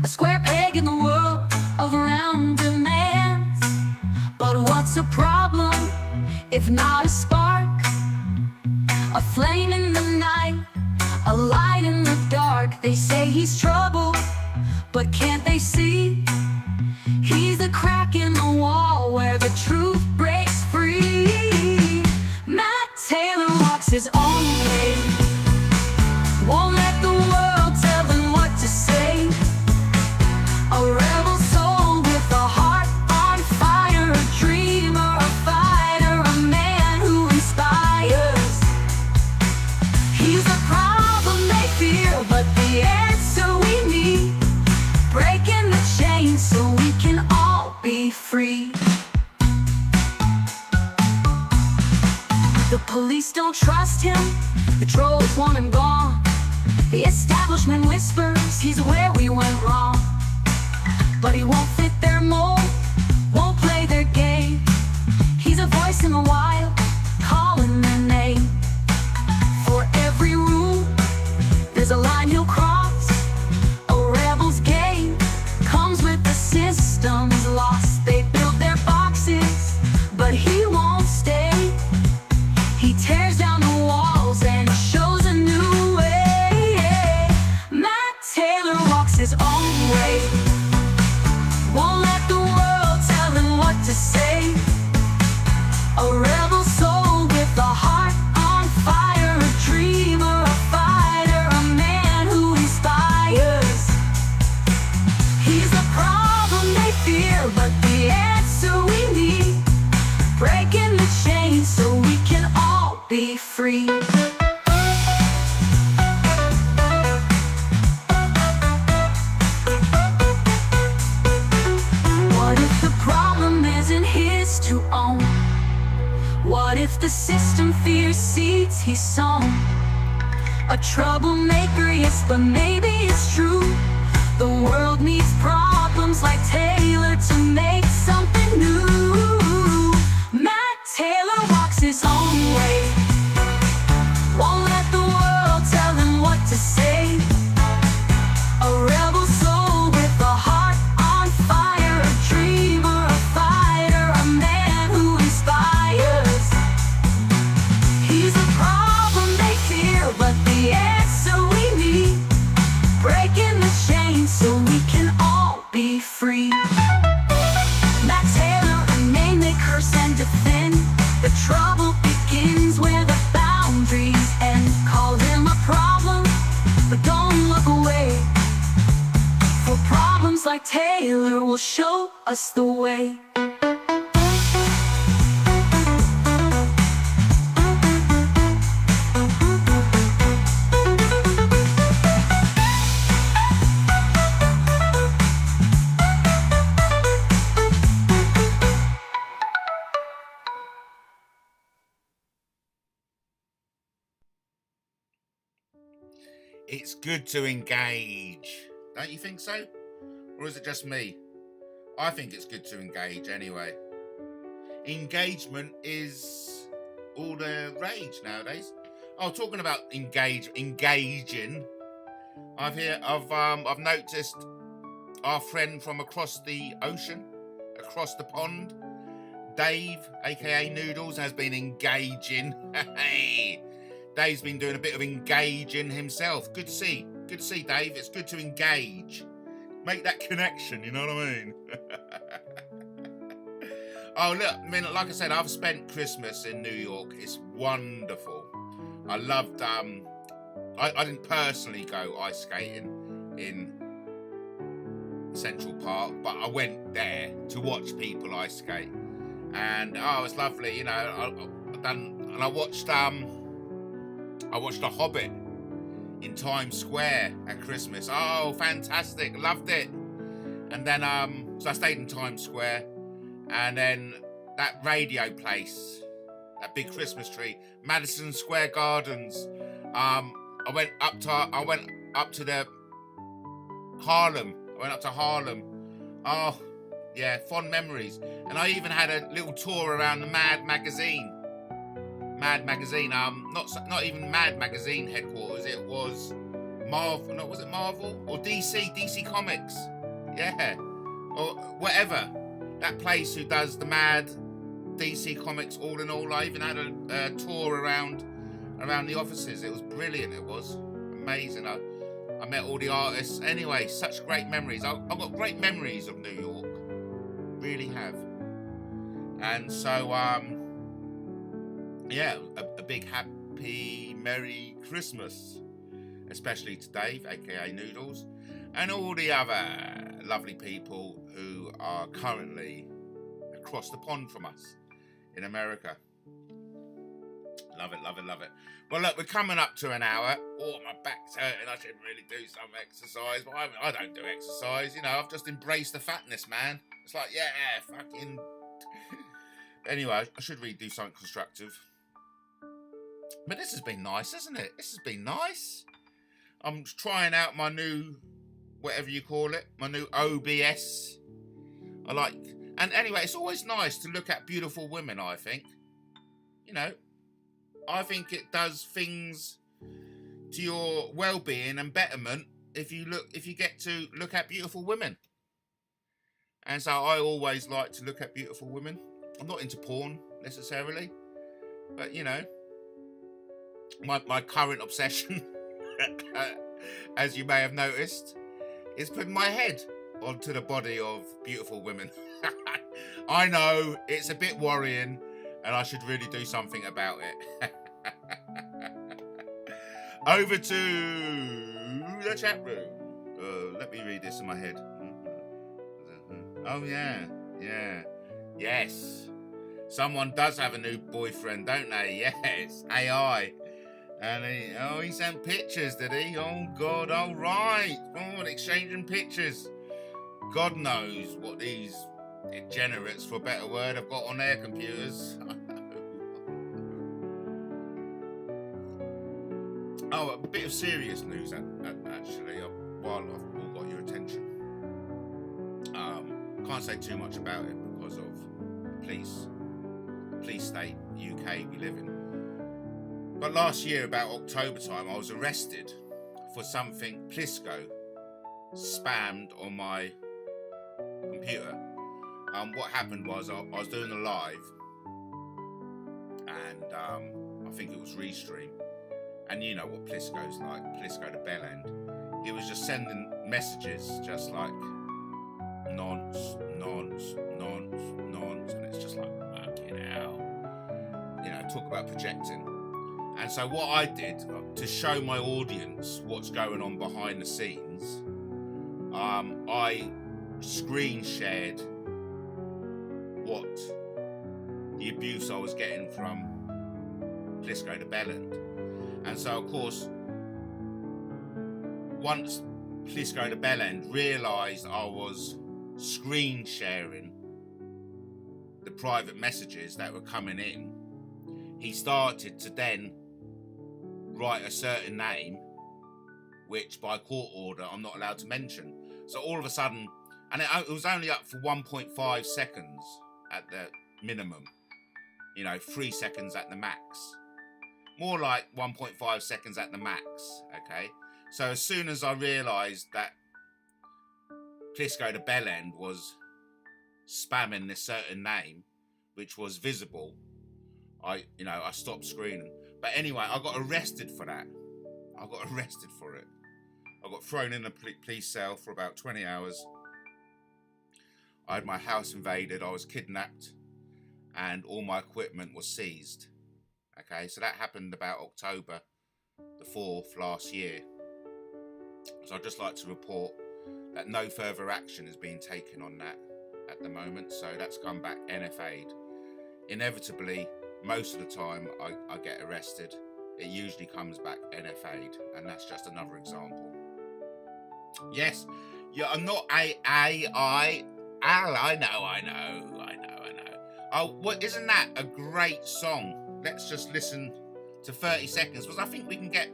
A square peg in the world of round demands. But what's a problem if not a spark? A flame in the night, a light in the dark. They say he's trouble, but can't they see? He's the crack in the wall where the truth breaks free. Matt Taylor walks his own way, won't let the world tell him what to say. A rebel soul with a heart on fire, a dreamer, a fighter, a man who inspires. He's the problem they fear, but the answer we need. Breaking the chains so we can all be free. The police don't trust him, the trolls want him gone. The establishment whispers he's where we went wrong. But he won't fit their mold, won't play their game. He's a voice in the wild, calling their name. For every rule, there's a line he'll cross. A rebel's game comes with the system's lost. They build their boxes, but he won't stay. He tears down the walls and shows a new way. Matt Taylor walks his own way, won't let the world tell him what to say. A rebel soul with a heart on fire, a dreamer, a fighter, a man who inspires. He's the problem they fear, but the answer we need. Breaking the chains so we can all be free. What if the problem isn't his to own? What if the system fears seeds he's sown? A troublemaker, yes, but maybe it's true. The world needs problems like Taylor to make something new. Matt Taylor walks his own way, won't let the world tell him what to say. A rebel soul with a heart on fire, a dreamer, a fighter, a man who inspires. He's a problem they fear, but the answer we need. Breaking the chains so we can all be free. Matt Taylor, a name they curse and defend. The trouble begins where the boundaries end. Call him a problem, but don't look away. For problems like Taylor will show us the way. It's good to engage. Don't you think so? Or is it just me? I think it's good to engage anyway. Engagement is all the rage nowadays. Oh, talking about engaging. I've noticed our friend from across the ocean, across the pond, Dave, aka Noodles, has been engaging. Hey, Dave's been doing a bit of engaging himself. Good to see, Dave. It's good to engage. Make that connection, you know what I mean? Oh, look, I mean, like I said, I've spent Christmas in New York. It's wonderful. I loved, I didn't personally go ice skating in Central Park, but I went there to watch people ice skate, and it was lovely. You know, I watched The Hobbit in Times Square at Christmas. Oh, fantastic! Loved it. And then so I stayed in Times Square, and then that radio place, that big Christmas tree, Madison Square Gardens. I went up to the Harlem. I went up to Harlem. Oh, yeah, fond memories. And I even had a little tour around the Mad magazine. Not even Mad magazine headquarters. It was Marvel. No, was it Marvel or DC? DC Comics. Yeah, or whatever. That place who does the Mad DC Comics. All in all, I even had a tour around the offices. It was brilliant. It was amazing. I met all the artists. Anyway, such great memories. I've got great memories of New York. Really have. And so, yeah, a big happy, Merry Christmas. Especially to Dave, aka Noodles, and all the other lovely people who are currently across the pond from us in America. Love it, love it, love it. Well, look, we're coming up to an hour. Oh, my back's hurting. I should really do some exercise, but I don't do exercise. You know, I've just embraced the fatness, man. It's like, yeah, fucking... Anyway, I should really do something constructive. But this has been nice, isn't it? This has been nice. I'm trying out my new, whatever you call it, my new OBS. And anyway, it's always nice to look at beautiful women, I think. You know, I think it does things to your well-being and betterment if you get to look at beautiful women. And so I always like to look at beautiful women. I'm not into porn necessarily, but you know, my current obsession, as you may have noticed, is putting my head onto the body of beautiful women. I know it's a bit worrying, and I should really do something about it. Over to the chat room. Let me read this in my head. Oh yeah, yes. Someone does have a new boyfriend, don't they? Yes, AI. And he sent pictures, did he? Oh God, all right. Oh, exchanging pictures. God knows what these degenerates, for a better word, have got on their computers. Oh, a bit of serious news, actually, while I've all got your attention. Can't say too much about it because of the police state, UK we live in. But last year, about October time, I was arrested for something Plisco spammed on my computer. What happened was I was doing a live, and I think it was Restream. And you know what Plisco's like, Plisco the bell end. He was just sending messages just like nonce, and it's just like, fucking hell. You know, talk about projecting. And so what I did, to show my audience what's going on behind the scenes, I screen shared what the abuse I was getting from Plisco the bellend. And so, of course, once Plisco the bellend realised I was screen sharing the private messages that were coming in, he started to then write a certain name, which by court order I'm not allowed to mention. So all of a sudden, and it was only up for 1.5 seconds at the minimum, you know, 3 seconds at the max. More like 1.5 seconds at the max, okay? So as soon as I realised that Plisco the bellend was spamming this certain name, which was visible, I stopped screening. But anyway, I got arrested for that. I got arrested for it. I got thrown in a police cell for about 20 hours. I had my house invaded. I was kidnapped, and all my equipment was seized. Okay, so that happened about October the 4th last year. So I'd just like to report that no further action is being taken on that at the moment. So that's come back NFA'd. Inevitably, most of the time I get arrested. It usually comes back NFA'd, and that's just another example. Yes, yeah, I'm not AI. Al, I know. Oh, what, isn't that a great song? Let's just listen to 30 seconds, because I think we can get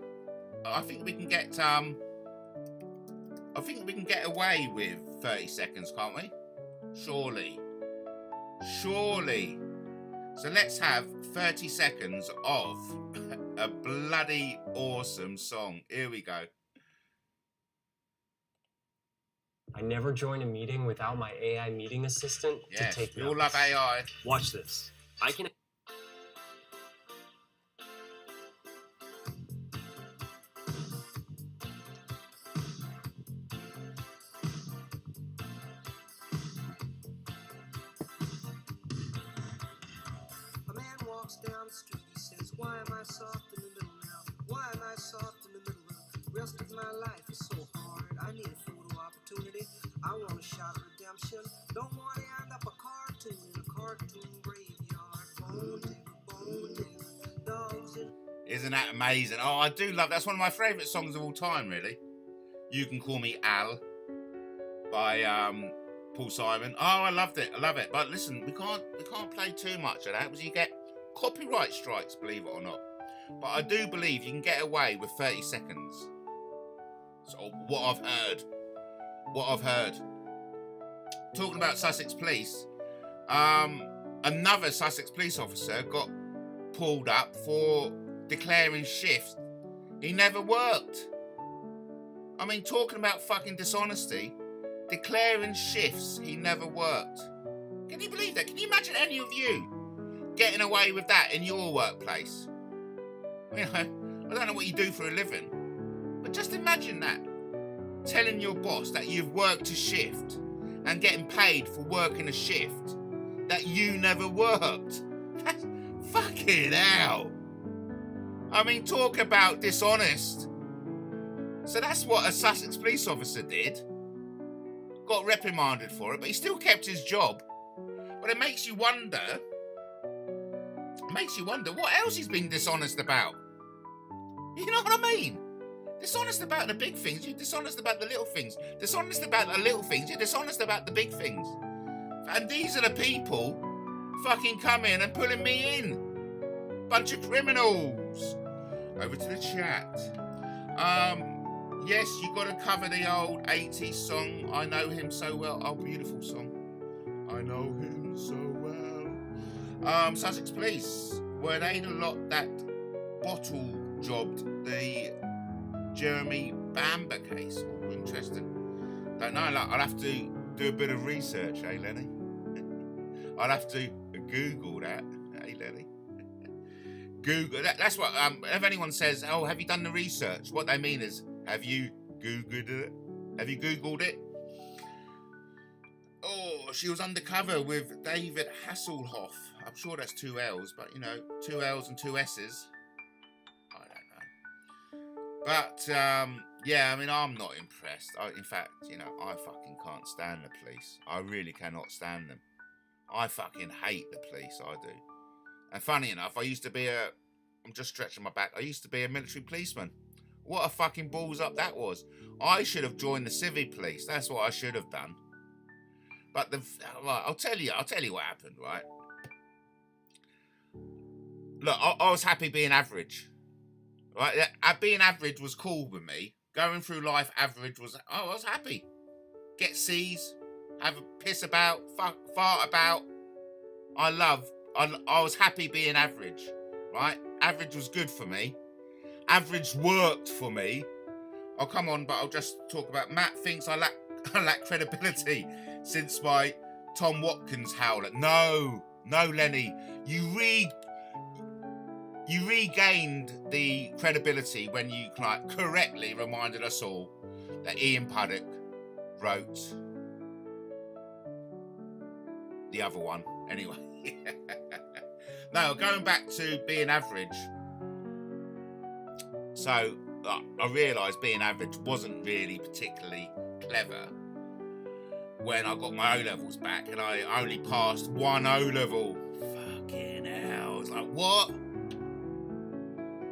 away with 30 seconds, can't we? Surely. So let's have 30 seconds of a bloody awesome song. Here we go. I never join a meeting without my AI meeting assistant to take notes. We all love AI. Watch this. I can... A man walks down the street, he says, why am I soft in the middle now? Why am I soft in the middle now? The rest of my life is so hard. I need a photo opportunity. I want a shot of redemption. Don't want to end up a cartoon in a cartoon graveyard. Bone digger, dogs in... Isn't that amazing? Oh, I do love, that's one of my favourite songs of all time, really. You Can Call Me Al by Paul Simon. Oh, I love it. But listen, we can't play too much of that because you get copyright strikes, believe it or not. But I do believe you can get away with 30 seconds. So what I've heard. Talking about Sussex Police, another Sussex police officer got pulled up for declaring shifts he never worked. I mean, talking about fucking dishonesty, declaring shifts he never worked. Can you believe that? Can you imagine any of you getting away with that in your workplace? You know, I don't know what you do for a living, but just imagine that. Telling your boss that you've worked a shift and getting paid for working a shift that you never worked. That's fucking hell. I mean, talk about dishonest. So that's what a Sussex police officer did. Got reprimanded for it, but he still kept his job. But it makes you wonder what else he's been dishonest about. You know what I mean? Dishonest about the big things, you're dishonest about the little things. Dishonest about the little things, you're dishonest about the big things. And these are the people fucking coming and pulling me in. Bunch of criminals. Over to the chat. Yes, you got to cover the old 80s song, I Know Him So Well. Oh, beautiful song. I know him so well. Sussex Police, were they the lot that bottle jobbed the Jeremy Bamber case? Oh, interesting. Don't know, I'll have to do a bit of research, eh, Lenny? I'll have to Google that, eh, Lenny? Google, that's what, if anyone says, oh, have you done the research? What they mean is, have you Googled it? Have you Googled it? Oh, she was undercover with David Hasselhoff. I'm sure that's 2 L's, but, you know, 2 L's and 2 S's. I don't know. But, yeah, I mean, I'm not impressed. In fact, you know, I fucking can't stand the police. I really cannot stand them. I fucking hate the police, I do. And funny enough, I'm just stretching my back, I used to be a military policeman. What a fucking balls up that was. I should have joined the civic police. That's what I should have done. But I'll tell you what happened, right? Look, I was happy being average. Right? Being average was cool with me. Going through life average was, I was happy. Get C's, have a piss about, fart about. I was happy being average, right? Average was good for me. Average worked for me. Oh, come on, but I'll just talk about Matt thinks I lack credibility since my Tom Watkins howler. No, Lenny. You regained the credibility when you correctly reminded us all that Ian Puddock wrote the other one. Anyway. No, going back to being average. So I realised being average wasn't really particularly clever when I got my O-levels back, and I only passed one O-level. Fucking hell. It's like, what?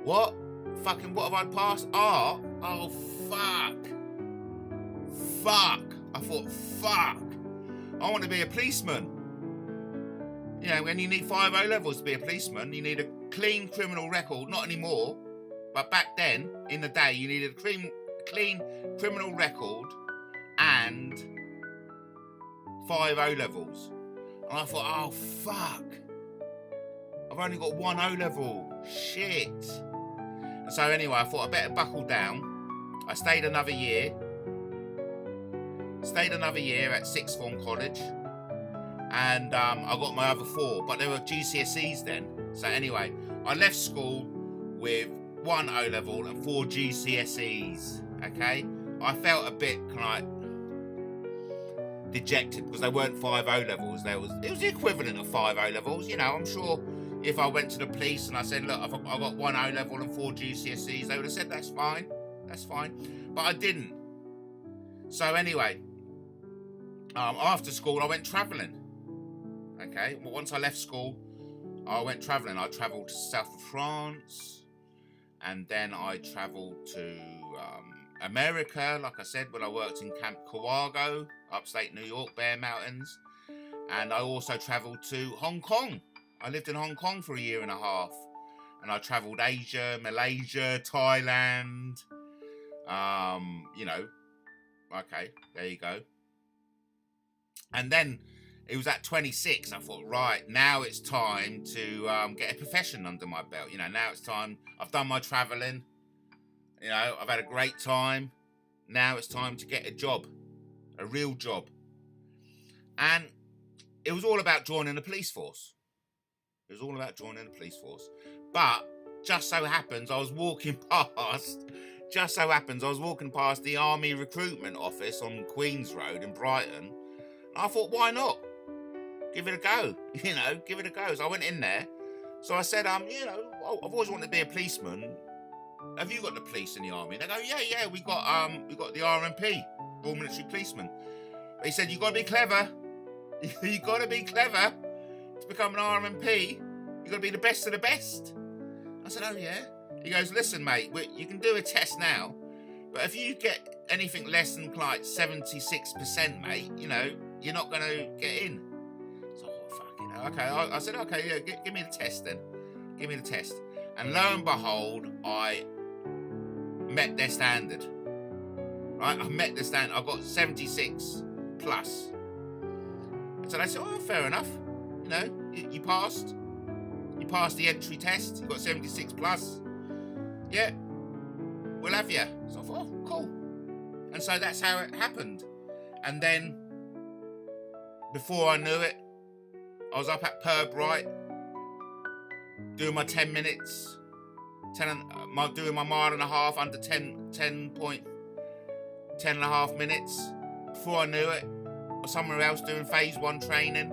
What? Fucking what have I passed? Art? Oh, fuck. Fuck. I thought, fuck. I want to be a policeman. You know, when you need 5 O-levels to be a policeman, you need a clean criminal record. Not anymore. But back then, in the day, you needed a clean criminal record and 5 O-levels. And I thought, oh, fuck. I've only got 1 O-level. Shit. And so anyway, I thought I better buckle down. I stayed another year. At sixth form college. And I got my other 4. But they were GCSEs then. So anyway, I left school with 1 O-level and 4 GCSEs. Okay? I felt a bit kind of dejected because they weren't 5 O-levels. It was the equivalent of 5 O-levels. You know, I'm sure if I went to the police and I said, look, I've got 1 O-level and 4 GCSEs, they would have said, that's fine. But I didn't. So anyway, after school, I went travelling. Okay? Well, once I left school, I went travelling. I travelled to south of France. And then I travelled to America, like I said, when I worked in Camp Kawago, upstate New York, Bear Mountains. And I also travelled to Hong Kong. I lived in Hong Kong for 1.5 years. And I travelled Asia, Malaysia, Thailand. You know, okay, there you go. And then it was at 26. I thought, right, now it's time to get a profession under my belt. You know, now it's time. I've done my travelling. You know, I've had a great time. Now it's time to get a job, a real job. And it was all about joining the police force. But just so happens I was walking past the Army Recruitment Office on Queen's Road in Brighton. And I thought, why not? Give it a go. You know, give it a go. So I went in there. So I said, you know, I've always wanted to be a policeman. Have you got the police in the army? They go, yeah, we got the RMP, Royal Military Policeman. But he said, you gotta be clever. You gotta be clever to become an RMP. You gotta be the best of the best. I said, oh yeah. He goes, listen, mate, you can do a test now, but if you get anything less than like 76%, mate, you know, you're not gonna get in. So I thought, fucking hell. Okay, I said, okay, yeah, give me the test then. Give me the test. And lo and behold, I met their standard. Right? I met the standard. I got 76 plus. So they said, oh, fair enough. You know, you passed. You passed the entry test. You got 76 plus. Yeah, we'll have you. So I thought, oh, cool. And so that's how it happened. And then, before I knew it, I was up at Purbright, doing my 10 minutes, doing my 1.5 miles under 10.5 minutes. Before I knew it, I was somewhere else doing phase 1 training.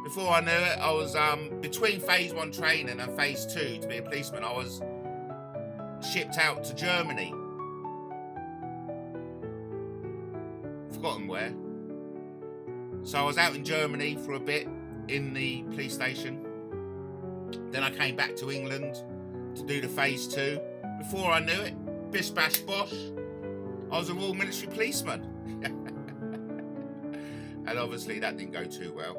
Before I knew it, I was between phase 1 training and phase 2 to be a policeman. I was shipped out to Germany. Forgotten where. So I was out in Germany for a bit in the police station. Then I came back to England to do the phase 2. Before I knew it, bish bash bosh, I was a Royal Military Policeman. And obviously that didn't go too well,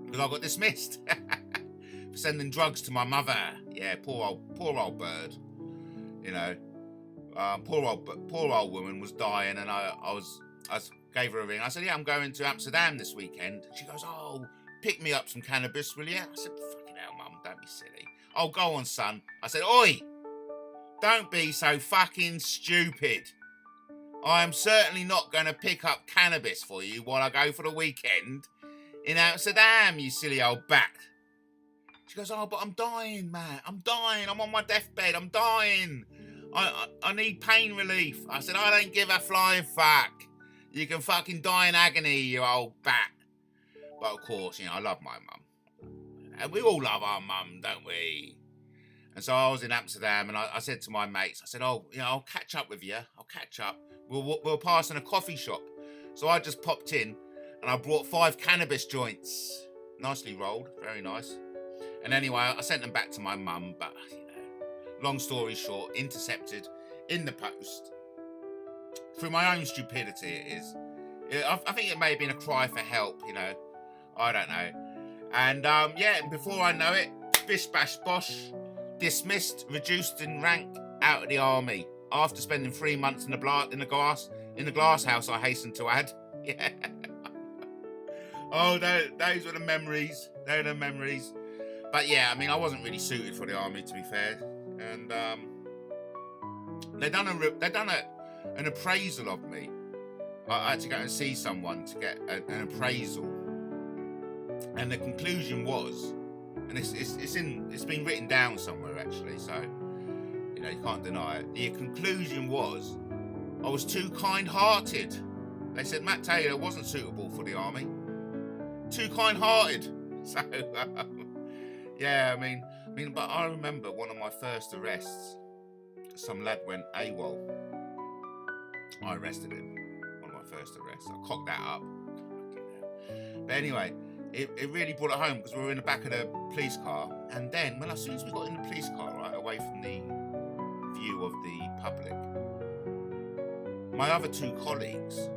because I got dismissed for sending drugs to my mother. Yeah, poor old bird. You know, poor old woman was dying, and I gave her a ring. I said, yeah, I'm going to Amsterdam this weekend. She goes, oh, pick me up some cannabis, will you? I said, fucking hell, mum, don't be silly. Oh, go on, son. I said, oi, don't be so fucking stupid. I am certainly not going to pick up cannabis for you while I go for the weekend in Amsterdam, you silly old bat. She goes, oh, but I'm dying, Matt. I'm dying. I'm on my deathbed. I'm dying. I need pain relief. I said, I don't give a flying fuck. You can fucking die in agony, you old bat. But of course, you know, I love my mum. And we all love our mum, don't we? And so I was in Amsterdam, and I said to my mates, I said, oh, you know, I'll catch up with you. I'll catch up. We'll pass in a coffee shop. So I just popped in and I brought 5 cannabis joints. Nicely rolled, very nice. And anyway, I sent them back to my mum, but, you know, long story short, intercepted in the post. Through my own stupidity, it is. I think it may have been a cry for help, you know. I don't know. And, yeah, before I know it, bish, bash, bosh, dismissed, reduced in rank, out of the army. After spending 3 months in the glass house, I hasten to add. Yeah. Oh, those were the memories. They were the memories. But yeah, I mean, I wasn't really suited for the army, to be fair. And they done an appraisal of me. I had to go and see someone to get an appraisal, and the conclusion was, and it's been written down somewhere actually, so you know you can't deny it. The conclusion was I was too kind-hearted. They said Matt Taylor wasn't suitable for the army. Too kind-hearted. So yeah, I mean, but I remember one of my first arrests. Some lad went AWOL. I arrested him. One of my first arrests. I cocked that up. But anyway, it really brought it home because we were in the back of the police car, and then as soon as we got in the police car, right away from the view of the public, my other 2 colleagues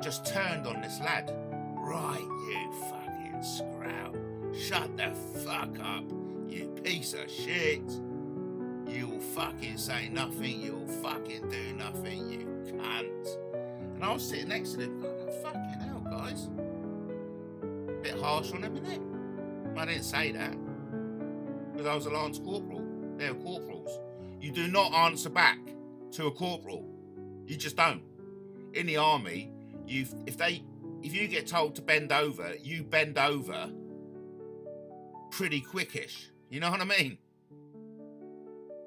just turned on this lad. Right, you fucking scrout. Shut the fuck up, you piece of shit. You'll fucking say nothing, you'll fucking do nothing, you cunt. And I was sitting next to them going, fucking hell, guys. Bit harsh on him, innit? I didn't say that. Because I was a lance corporal. They're corporals. You do not answer back to a corporal. You just don't. In the army, if you get told to bend over, you bend over pretty quickish. You know what I mean?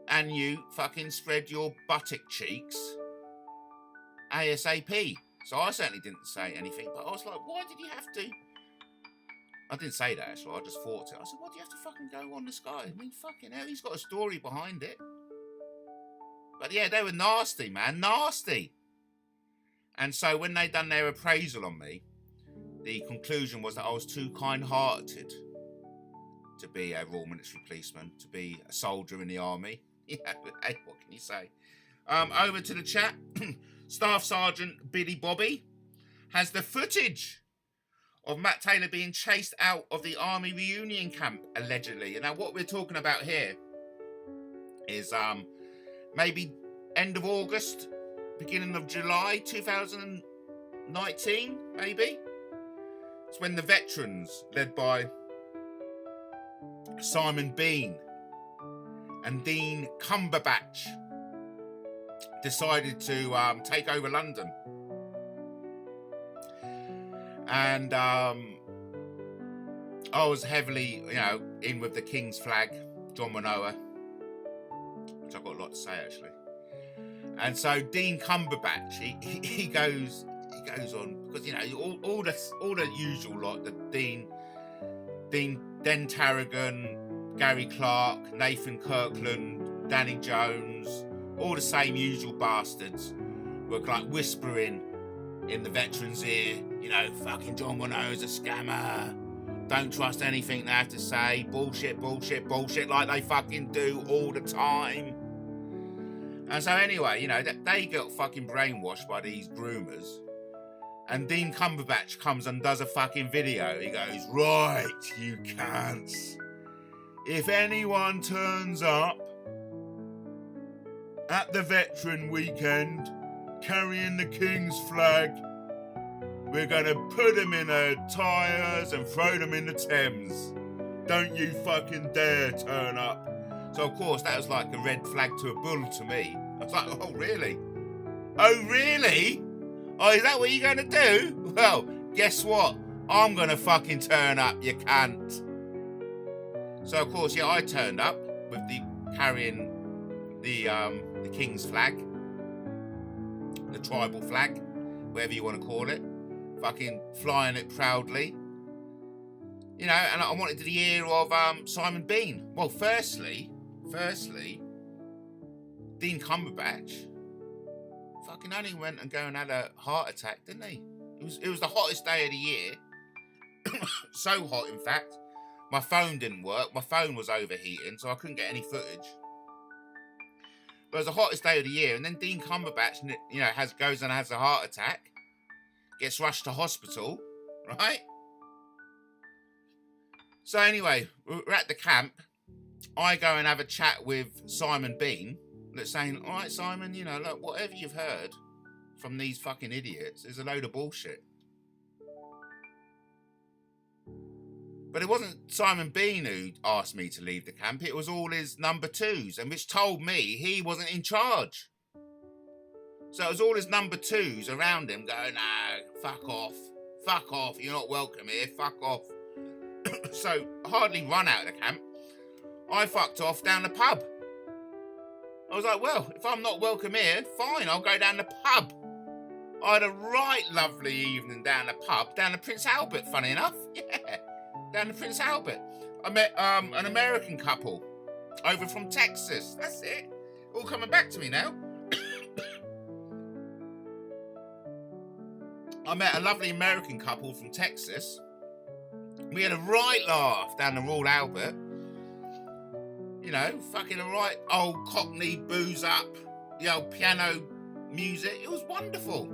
And you fucking spread your buttock cheeks ASAP. So I certainly didn't say anything, but I was like, why did you have to? I didn't say that actually, I just thought it. I said, why do you have to fucking go on this guy? I mean, fucking hell, he's got a story behind it. But yeah, they were nasty, man, nasty. And so when they done their appraisal on me, the conclusion was that I was too kind-hearted to be a Royal Military Policeman, to be a soldier in the army. Yeah, hey, what can you say? Over to the chat. Staff Sergeant Billy Bobby has the footage of Matt Taylor being chased out of the army reunion camp, allegedly. And now what we're talking about here is maybe end of August, beginning of July 2019, maybe. It's when the veterans, led by Simon Bean and Dean Cumberbatch, decided to take over London. And I was heavily, in with the King's flag, John Manoa, which I've got a lot to say actually. And so Dean Cumberbatch, he goes on because all the usual lot, the Dean Tarragon, Gary Clark, Nathan Kirkland, Danny Jones, all the same usual bastards were like whispering in the veterans' ear, fucking John Manoa's a scammer. Don't trust anything they have to say. Bullshit, bullshit, bullshit, like they fucking do all the time. And so anyway, they got fucking brainwashed by these groomers. And Dean Cumberbatch comes and does a fucking video. He goes, right, you cunts. If anyone turns up at the veteran weekend carrying the King's flag, we're going to put them in their tyres and throw them in the Thames. Don't you fucking dare turn up. So, of course, that was like a red flag to a bull to me. I was like, oh, really? Oh, really? Oh, is that what you're going to do? Well, guess what? I'm going to fucking turn up, you cunt. So, of course, yeah, I turned up with carrying the King's flag, the tribal flag, whatever you want to call it, fucking flying it proudly. And I wanted the ear of Simon Bean. Well, firstly, Dean Cumberbatch fucking only went and go and had a heart attack, didn't he? It was the hottest day of the year. So hot, in fact. My phone didn't work. My phone was overheating, so I couldn't get any footage. But it was the hottest day of the year, and then Dean Cumberbatch, you know, goes and has a heart attack, gets rushed to hospital, right? So anyway, we're at the camp. I go and have a chat with Simon Bean, that's saying, all right, Simon, you know, look, whatever you've heard from these fucking idiots is a load of bullshit. But it wasn't Simon Bean who asked me to leave the camp. It was all his number twos, and which told me he wasn't in charge. So it was all his number twos around him going, no, fuck off, you're not welcome here, fuck off. So I hardly run out of the camp. I fucked off down the pub. I was like, well, if I'm not welcome here, fine, I'll go down the pub. I had a right lovely evening down the pub, down the Prince Albert, funny enough. Yeah, down the Prince Albert. I met an American couple over from Texas. That's it. All coming back to me now. I met a lovely American couple from Texas. We had a right laugh down the Royal Albert. You know, fucking a right old Cockney booze up, the old piano music. It was wonderful.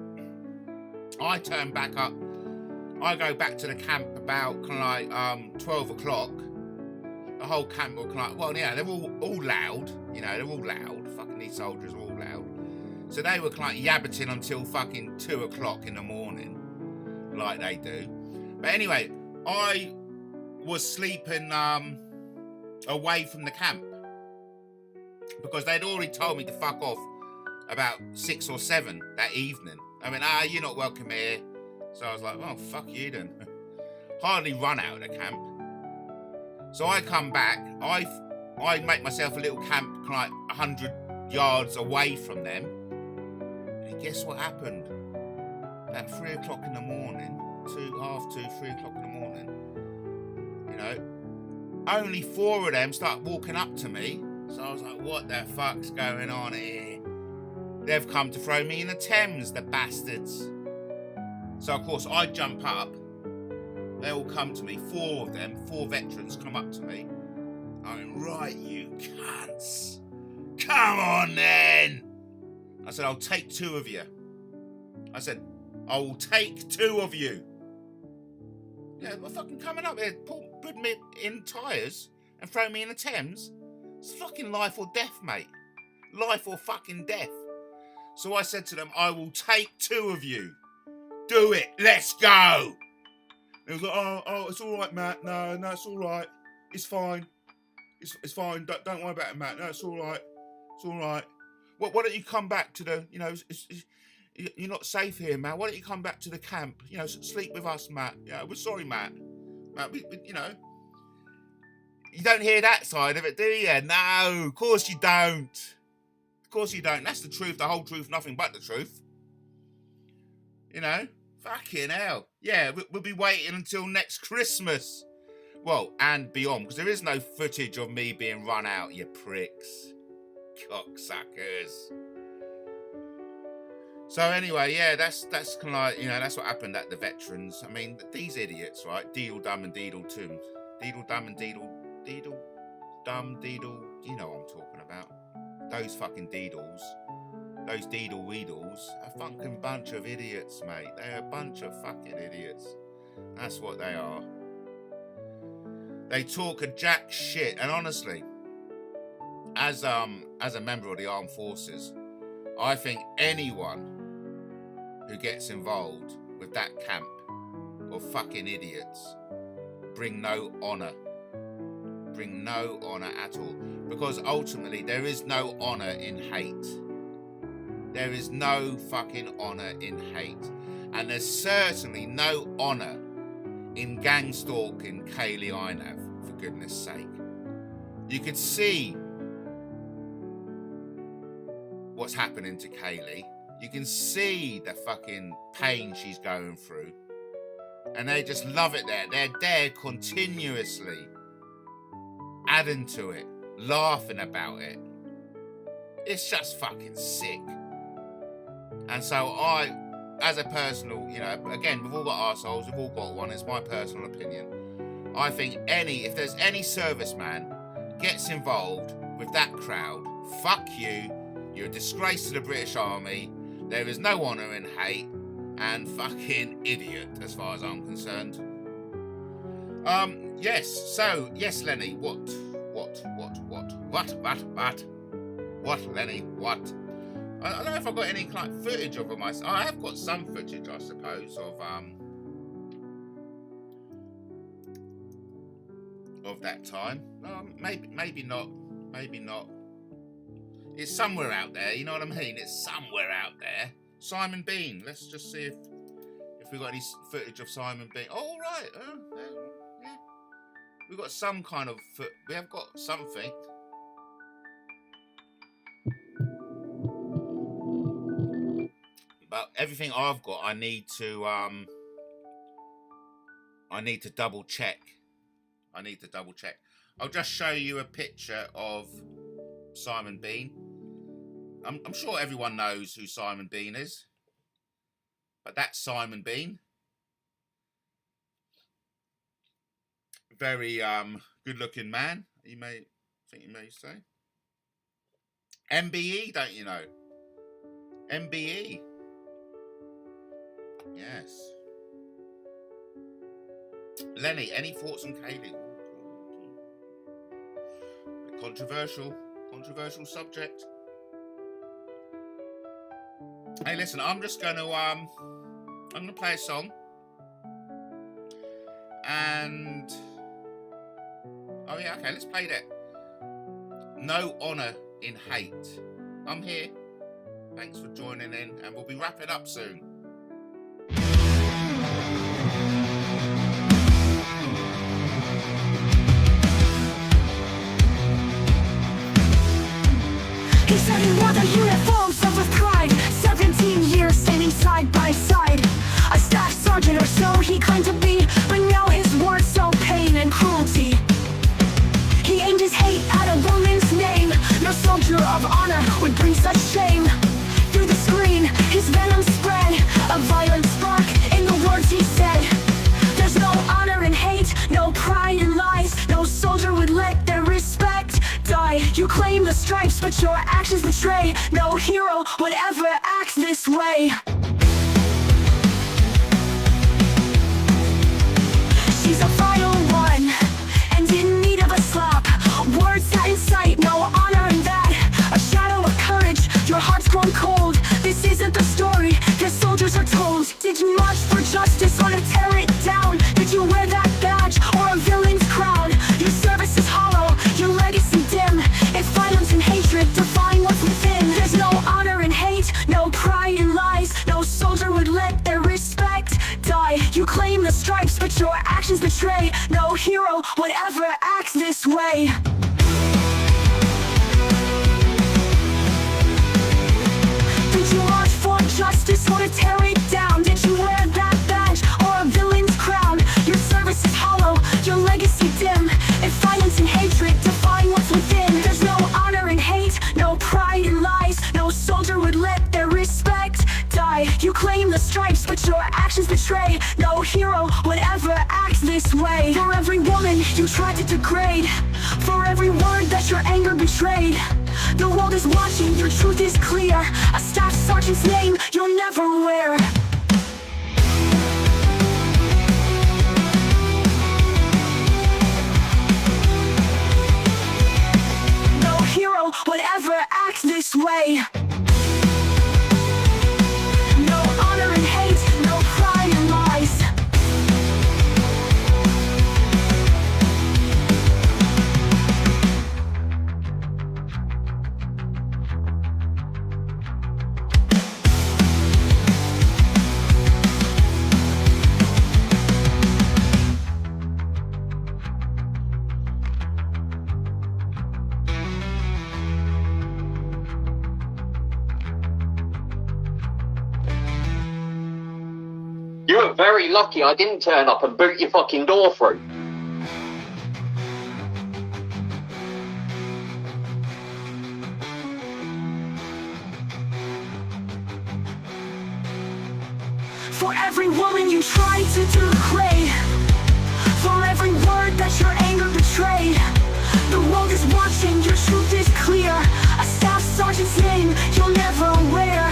I turn back up. I go back to the camp about kind of like 12 o'clock. The whole camp were like, well, yeah, they're all loud. You know, they're all loud. Fucking these soldiers are all loud. So they were like yabbiting until fucking 2 o'clock in the morning, like they do. But anyway, I was sleeping away from the camp because they'd already told me to fuck off about 6 or 7 that evening. I mean, you're not welcome here. So I was like, oh, fuck you then. Hardly run out of the camp. So I come back. I make myself a little camp like 100 yards away from them. And guess what happened? At 3 o'clock in the morning, half 2, 3 o'clock in the morning, you know, only 4 of them start walking up to me. So I was like, what the fuck's going on here? They've come to throw me in the Thames, the bastards. So of course I jump up. They all come to me, 4 of them, 4 veterans come up to me. I went, right, you cunts. Come on then. I said, I'll take 2 of you. I said, I will take 2 of you. Yeah, they're fucking coming up here, put me in tyres and throw me in the Thames. It's fucking life or death, mate. Life or fucking death. So I said to them, I will take 2 of you. Do it. Let's go. They was like, oh, it's all right, Matt. No, it's all right. It's fine. It's fine. Don't worry about it, Matt. No, it's all right. It's all right. Why don't you come back to the, you know, you're not safe here, Matt. Why don't you come back to the camp? You know, sleep with us, Matt. Yeah, we're sorry, Matt. Matt, we you know. You don't hear that side of it, do you? No, of course you don't. Of course you don't. That's the truth, the whole truth, nothing but the truth. You know? Fucking hell. Yeah, we'll be waiting until next Christmas. Well, and beyond, because there is no footage of me being run out, you pricks. Cocksuckers. So anyway, yeah, that's kind of like, you know, that's what happened at the veterans. I mean, these idiots, right? Deedle dum and deedle too. Deedle dum and deedle dum deedle. You know what I'm talking about. Those fucking deedles. Those deedle weedles. A fucking bunch of idiots, mate. They're a bunch of fucking idiots. That's what they are. They talk a jack shit. And honestly, as a member of the armed forces, I think anyone who gets involved with that camp of fucking idiots bring no honour. Bring no honour at all. Because ultimately there is no honour in hate. There is no fucking honour in hate. And there's certainly no honour in gang stalking Kaylee Inav, for goodness sake. You could see what's happening to Kaylee. You can see the fucking pain she's going through. And they just love it there. They're there continuously adding to it, laughing about it. It's just fucking sick. And so I, as a personal, you know, again, we've all got arseholes, we've all got one, it's my personal opinion. I think if there's any serviceman gets involved with that crowd, fuck you, you're a disgrace to the British Army, there is no honour in hate, and fucking idiot, as far as I'm concerned. Yes, Lenny, what, Lenny, what? I don't know if I've got any like footage of them. I have got some footage, I suppose, of that time. Maybe not. It's somewhere out there, you know what I mean? It's somewhere out there. Simon Bean. Let's just see if we got any footage of Simon Bean. Oh, right. Yeah. We've got some kind of we have got something. But everything I've got, I need to double check. I'll just show you a picture of Simon Bean. I'm sure everyone knows who Simon Bean is, but that's Simon Bean. Very good-looking man. You may say. MBE, don't you know? MBE. Yes. Lenny, any thoughts on Kaylee? Controversial subject. Hey, listen, I'm gonna play a song, and oh yeah, okay, let's play that. No honour in hate. I'm here. Thanks for joining in, and we'll be wrapping up soon. He said he wore the uniform filled with pride. 17 years standing side by side. A staff sergeant or so he claimed to be, but now his words so pain and cruelty. He aimed his hate at a woman's name. No soldier of honor would bring such shame. Through the screen, his venom spread, a violent spark in the words he said. There's no honor in hate, no pride in lies. No soldier would let their respect die. You claim the stripes, but your actions betray. No hero would ever act this way. She's a final one, and in need of a slap. Words that incite, no honor in that. A shadow of courage, your heart's grown cold. This isn't the story that soldiers are told. Did you march for justice or to tear it down? Did you wear that badge or a villain's crown? Your service is hollow, your legacy dim. If violence and hatred define what's within. There's no honor in hate, no pride in lies. No soldier would let their respect die. You claim the stripes, but your actions betray. No hero would ever act this way. Did you march for justice or to tear it down? Did you wear that badge or a villain's crown? Your service is hollow, your legacy dim. If violence and hatred define what's within. There's no honor in hate, no pride in lies. No soldier would let their respect die. You claim the stripes, but your actions betray. No hero would ever act this way. For every woman you tried to degrade, for every word that your anger betrayed, the world is watching, your truth is clear. A staff sergeant's name you'll never wear. No hero would ever act this way. No honor in hate, no pride in lies. You were very lucky I didn't turn up and boot your fucking door through. For every woman you tried to degrade, for every word that your anger betrayed. The world is watching, your truth is clear. A staff sergeant's name you'll never wear.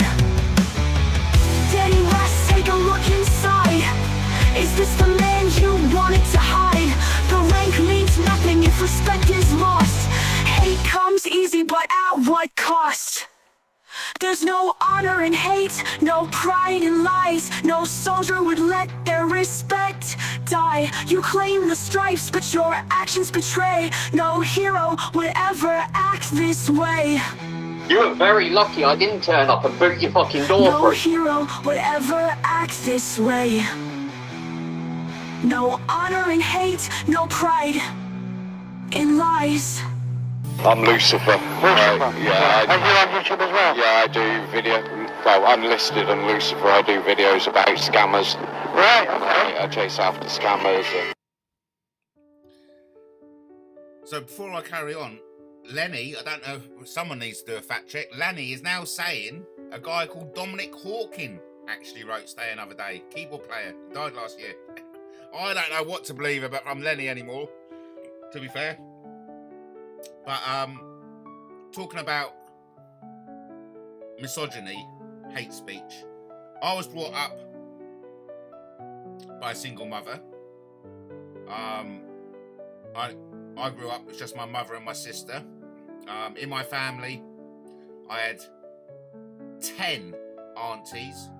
Daddy West, take a look inside. Is this the man you wanted to hide? The rank means nothing if respect is lost. Hate comes easy, but at what cost? There's no honor in hate, no pride in lies. No soldier would let their respect die. You claim the stripes, but your actions betray. No hero would ever act this way. You were very lucky I didn't turn up and boot your fucking door No through. hero would ever act this way. No honor in hate, no pride in lies. I'm Lucifer. Yeah, Are you on YouTube as well? I do video. Well, I'm listed on Lucifer. I do videos about scammers. Right, okay. I chase after scammers. So before I carry on, Lenny, I don't know, someone needs to do a fact check. Lenny is now saying a guy called Dominic Hawking actually wrote Stay Another Day. Keyboard player, died last year. I don't know what to believe about from Lenny anymore, to be fair. But talking about misogyny, hate speech, I was brought up by a single mother. I grew up with just my mother and my sister. In my family, I had 10 aunties,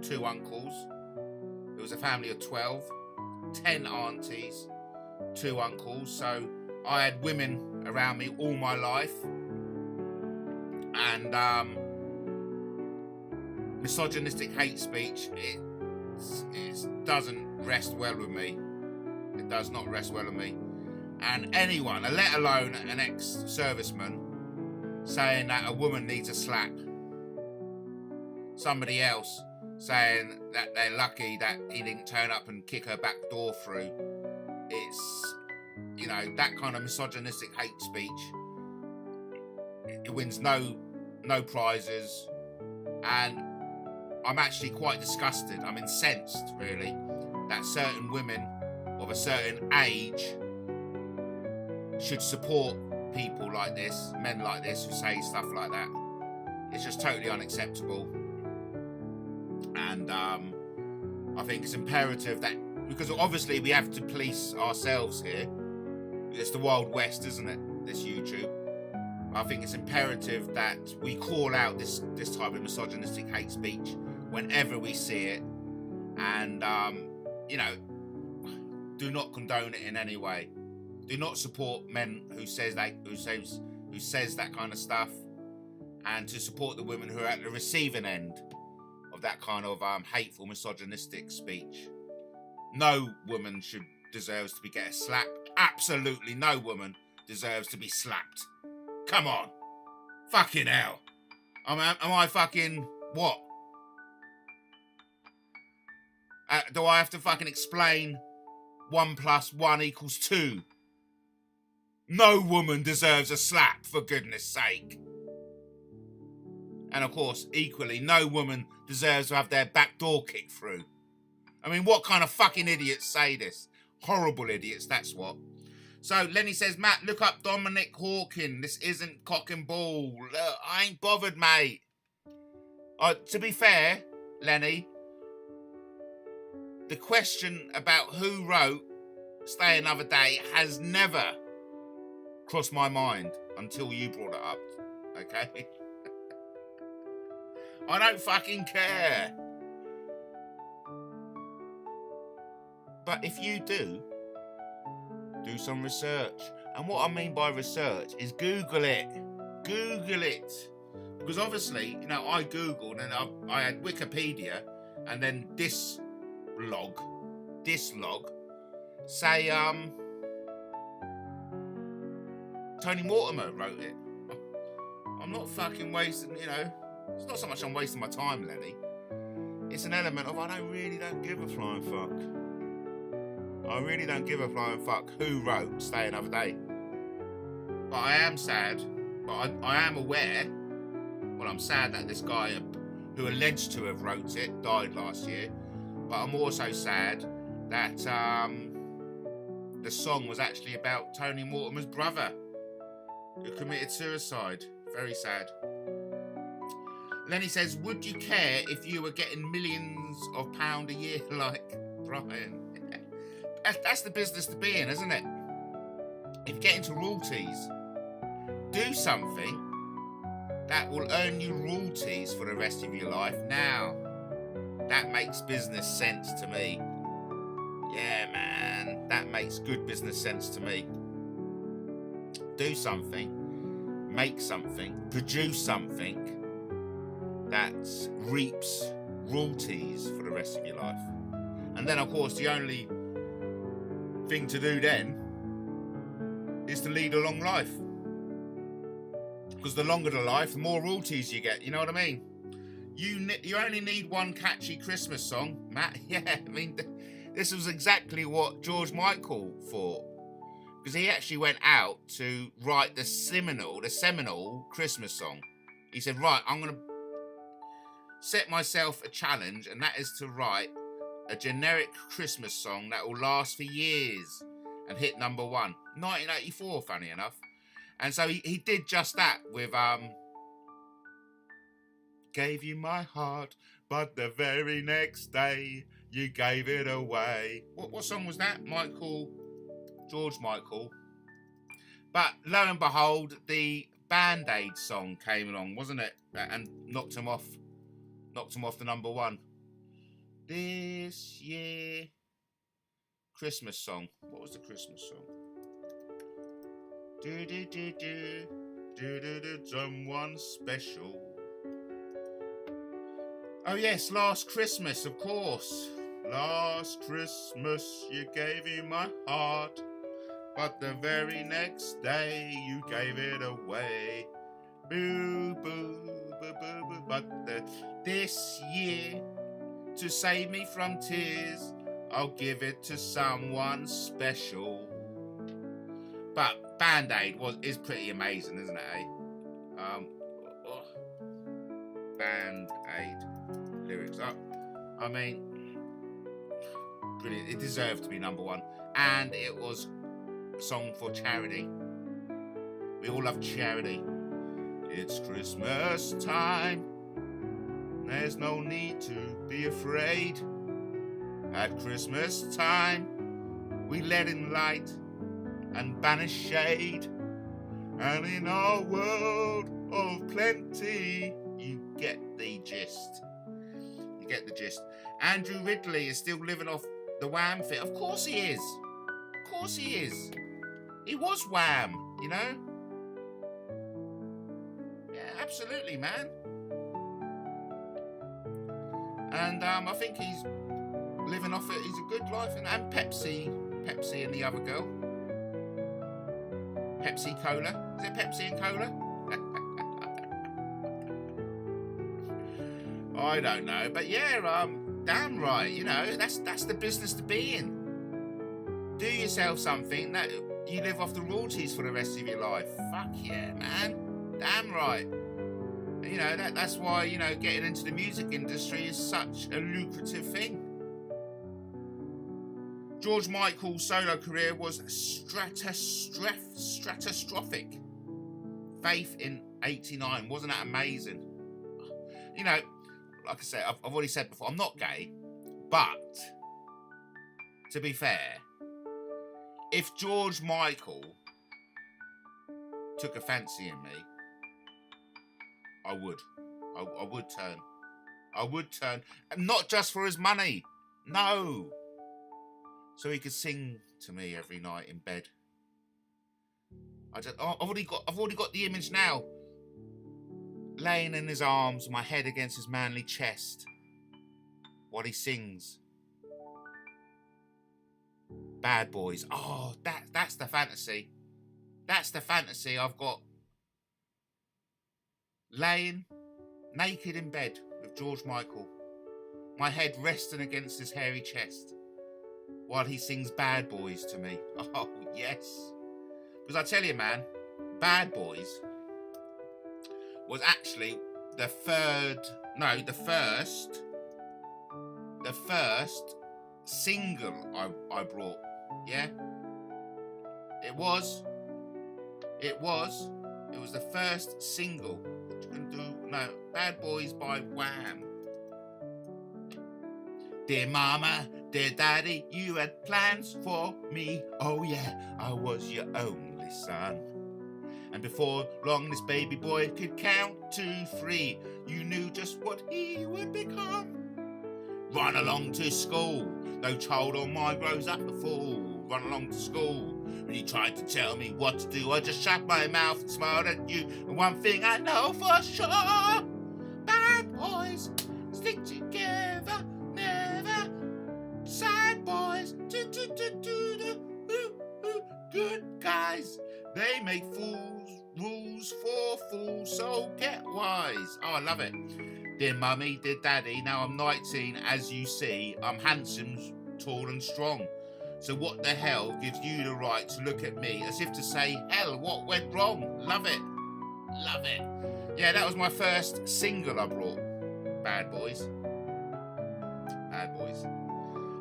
2 uncles. It was a family of 12, 10 aunties, 2 uncles. So I had women around me all my life. And misogynistic hate speech, it doesn't rest well with me. It does not rest well with me. And anyone, let alone an ex-serviceman, saying that a woman needs a slap. Somebody else saying that they're lucky that he didn't turn up and kick her back door through. It's, you know, that kind of misogynistic hate speech. It wins no prizes. And I'm actually quite disgusted. I'm incensed, really, that certain women of a certain age should support people like this, men like this, who say stuff like that. It's just totally unacceptable. And I think it's imperative that, because obviously we have to police ourselves here. It's the Wild West, isn't it? This YouTube. I think it's imperative that we call out this type of misogynistic hate speech whenever we see it, and you know, do not condone it in any way. Do not support men who says that kind of stuff, and to support the women who are at the receiving end of that kind of hateful, misogynistic speech. No woman deserves to get a slap. Absolutely no woman deserves to be slapped. Come on, fucking hell. Am I fucking what? Do I have to fucking explain 1 + 1 = 2? No woman deserves a slap, for goodness sake. And of course, equally, no woman deserves to have their back door kicked through. I mean, what kind of fucking idiots say this? Horrible idiots, that's what. So Lenny says, Matt, look up Dominic Hawking. This isn't cock and ball. Look, I ain't bothered, mate. To be fair, Lenny, the question about who wrote Stay Another Day has never crossed my mind until you brought it up, okay? I don't fucking care. But if you do some research. And what I mean by research is Google it. Google it. Because obviously, you know, I Googled and I had Wikipedia and then dislog, say, Tony Mortimer wrote it. I'm not fucking wasting, you know, it's not so much I'm wasting my time, Lenny. It's an element of I really don't give a flying fuck. I really don't give a flying fuck who wrote Stay Another Day. But I am sad, but I am aware, well, I'm sad that this guy who alleged to have wrote it died last year. But I'm also sad that the song was actually about Tony Mortimer's brother who committed suicide. Very sad. Lenny says, would you care if you were getting millions of pounds a year like Brian? That's the business to be in, isn't it? If you get into royalties, do something that will earn you royalties for the rest of your life. Now, that makes business sense to me. Yeah, man, that makes good business sense to me. Do something, make something, produce something that reaps royalties for the rest of your life. And then, of course, the only thing to do then is to lead a long life. Because the longer the life, the more royalties you get. You know what I mean? You only need one catchy Christmas song, Matt. Yeah, I mean, this was exactly what George Michael thought. Because he actually went out to write the seminal Christmas song. He said, right, I'm going to set myself a challenge, and that is to write a generic Christmas song that will last for years and hit number one. 1984, funny enough. And so he did just that with Gave You My Heart, but the very next day you gave it away. What song was that? George Michael. But lo and behold, the Band-Aid song came along, wasn't it? And knocked him off the number one. This year, Christmas song. What was the Christmas song? Do do do do do do do. Someone special. Oh yes, Last Christmas, of course. Last Christmas you gave me my heart, but the very next day you gave it away. Boo boo boo boo boo. But this year, to save me from tears, I'll give it to someone special. But Band-Aid is pretty amazing, isn't it? Eh? Band-Aid lyrics up. I mean, brilliant. It deserved to be number one, and it was a song for charity. We all love charity. It's Christmas time. There's no need to be afraid. At Christmas time, we let in light and banish shade. And in our world of plenty, you get the gist. You get the gist. Andrew Ridley is still living off the Wham fit. Of course he is. Of course he is. He was Wham, you know? Yeah, absolutely, man. And I think he's living off it. He's a good life. And Pepsi and the other girl. Pepsi Cola. Is it Pepsi and Cola? I don't know. But yeah, damn right. You know, that's the business to be in. Do yourself something that you live off the royalties for the rest of your life. Fuck yeah, man. Damn right. You know, that's why, you know, getting into the music industry is such a lucrative thing. George Michael's solo career was stratostrophic. Faith in 89. Wasn't that amazing? You know, like I said, I've already said before, I'm not gay. But, to be fair, if George Michael took a fancy in me, I would turn. I would turn. And not just for his money. No. So he could sing to me every night in bed. I've already got the image now. Laying in his arms, my head against his manly chest, while he sings. Bad Boys. Oh, that's the fantasy. That's the fantasy I've got. Laying naked in bed with George Michael, my head resting against his hairy chest, while he sings Bad Boys to me. Oh, yes. Because I tell you, man, Bad Boys was actually the first the first single I brought. Yeah, it was the first single. What you can do? No, Bad Boys by Wham. Dear mama, dear daddy, you had plans for me. Oh yeah, I was your only son. And before long this baby boy could count to 3, you knew just what he would become. Run along to school, no child on mine grows up a fool. Run along to school, when you tried to tell me what to do, I just shut my mouth and smiled at you. And one thing I know for sure, bad boys stick together, never. Sad boys, good guys, they make rules for fools, so get wise. Oh, I love it. Dear mummy, dear daddy, now I'm 19, as you see, I'm handsome, tall and strong. So what the hell gives you the right to look at me as if to say, hell, what went wrong? Love it. Love it. Yeah, that was my first single I brought. Bad Boys. Bad Boys.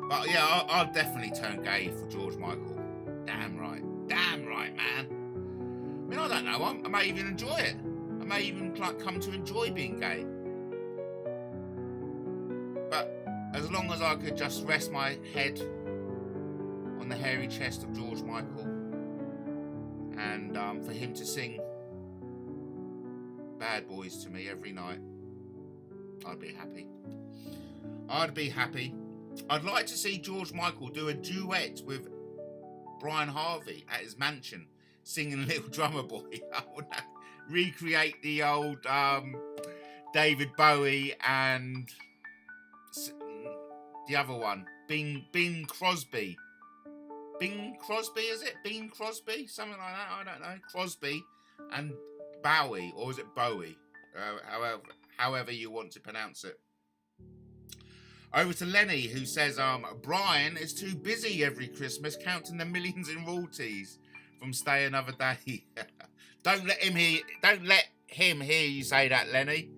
But yeah, I'll definitely turn gay for George Michael. Damn right. Damn right, man. I mean, I don't know. I may even enjoy it. I may even come to enjoy being gay. But as long as I could just rest my head on the hairy chest of George Michael and for him to sing Bad Boys to me every night, I'd be happy. I'd be happy. I'd like to see George Michael do a duet with Brian Harvey at his mansion, singing Little Drummer Boy. I would recreate the old David Bowie and the other one, Bing Crosby. Bing Crosby, is it? Bing Crosby? Something like that, I don't know. Crosby and Bowie, or is it Bowie? However you want to pronounce it. Over to Lenny, who says, Brian is too busy every Christmas counting the millions in royalties from Stay Another Day. Don't let him hear you say that, Lenny.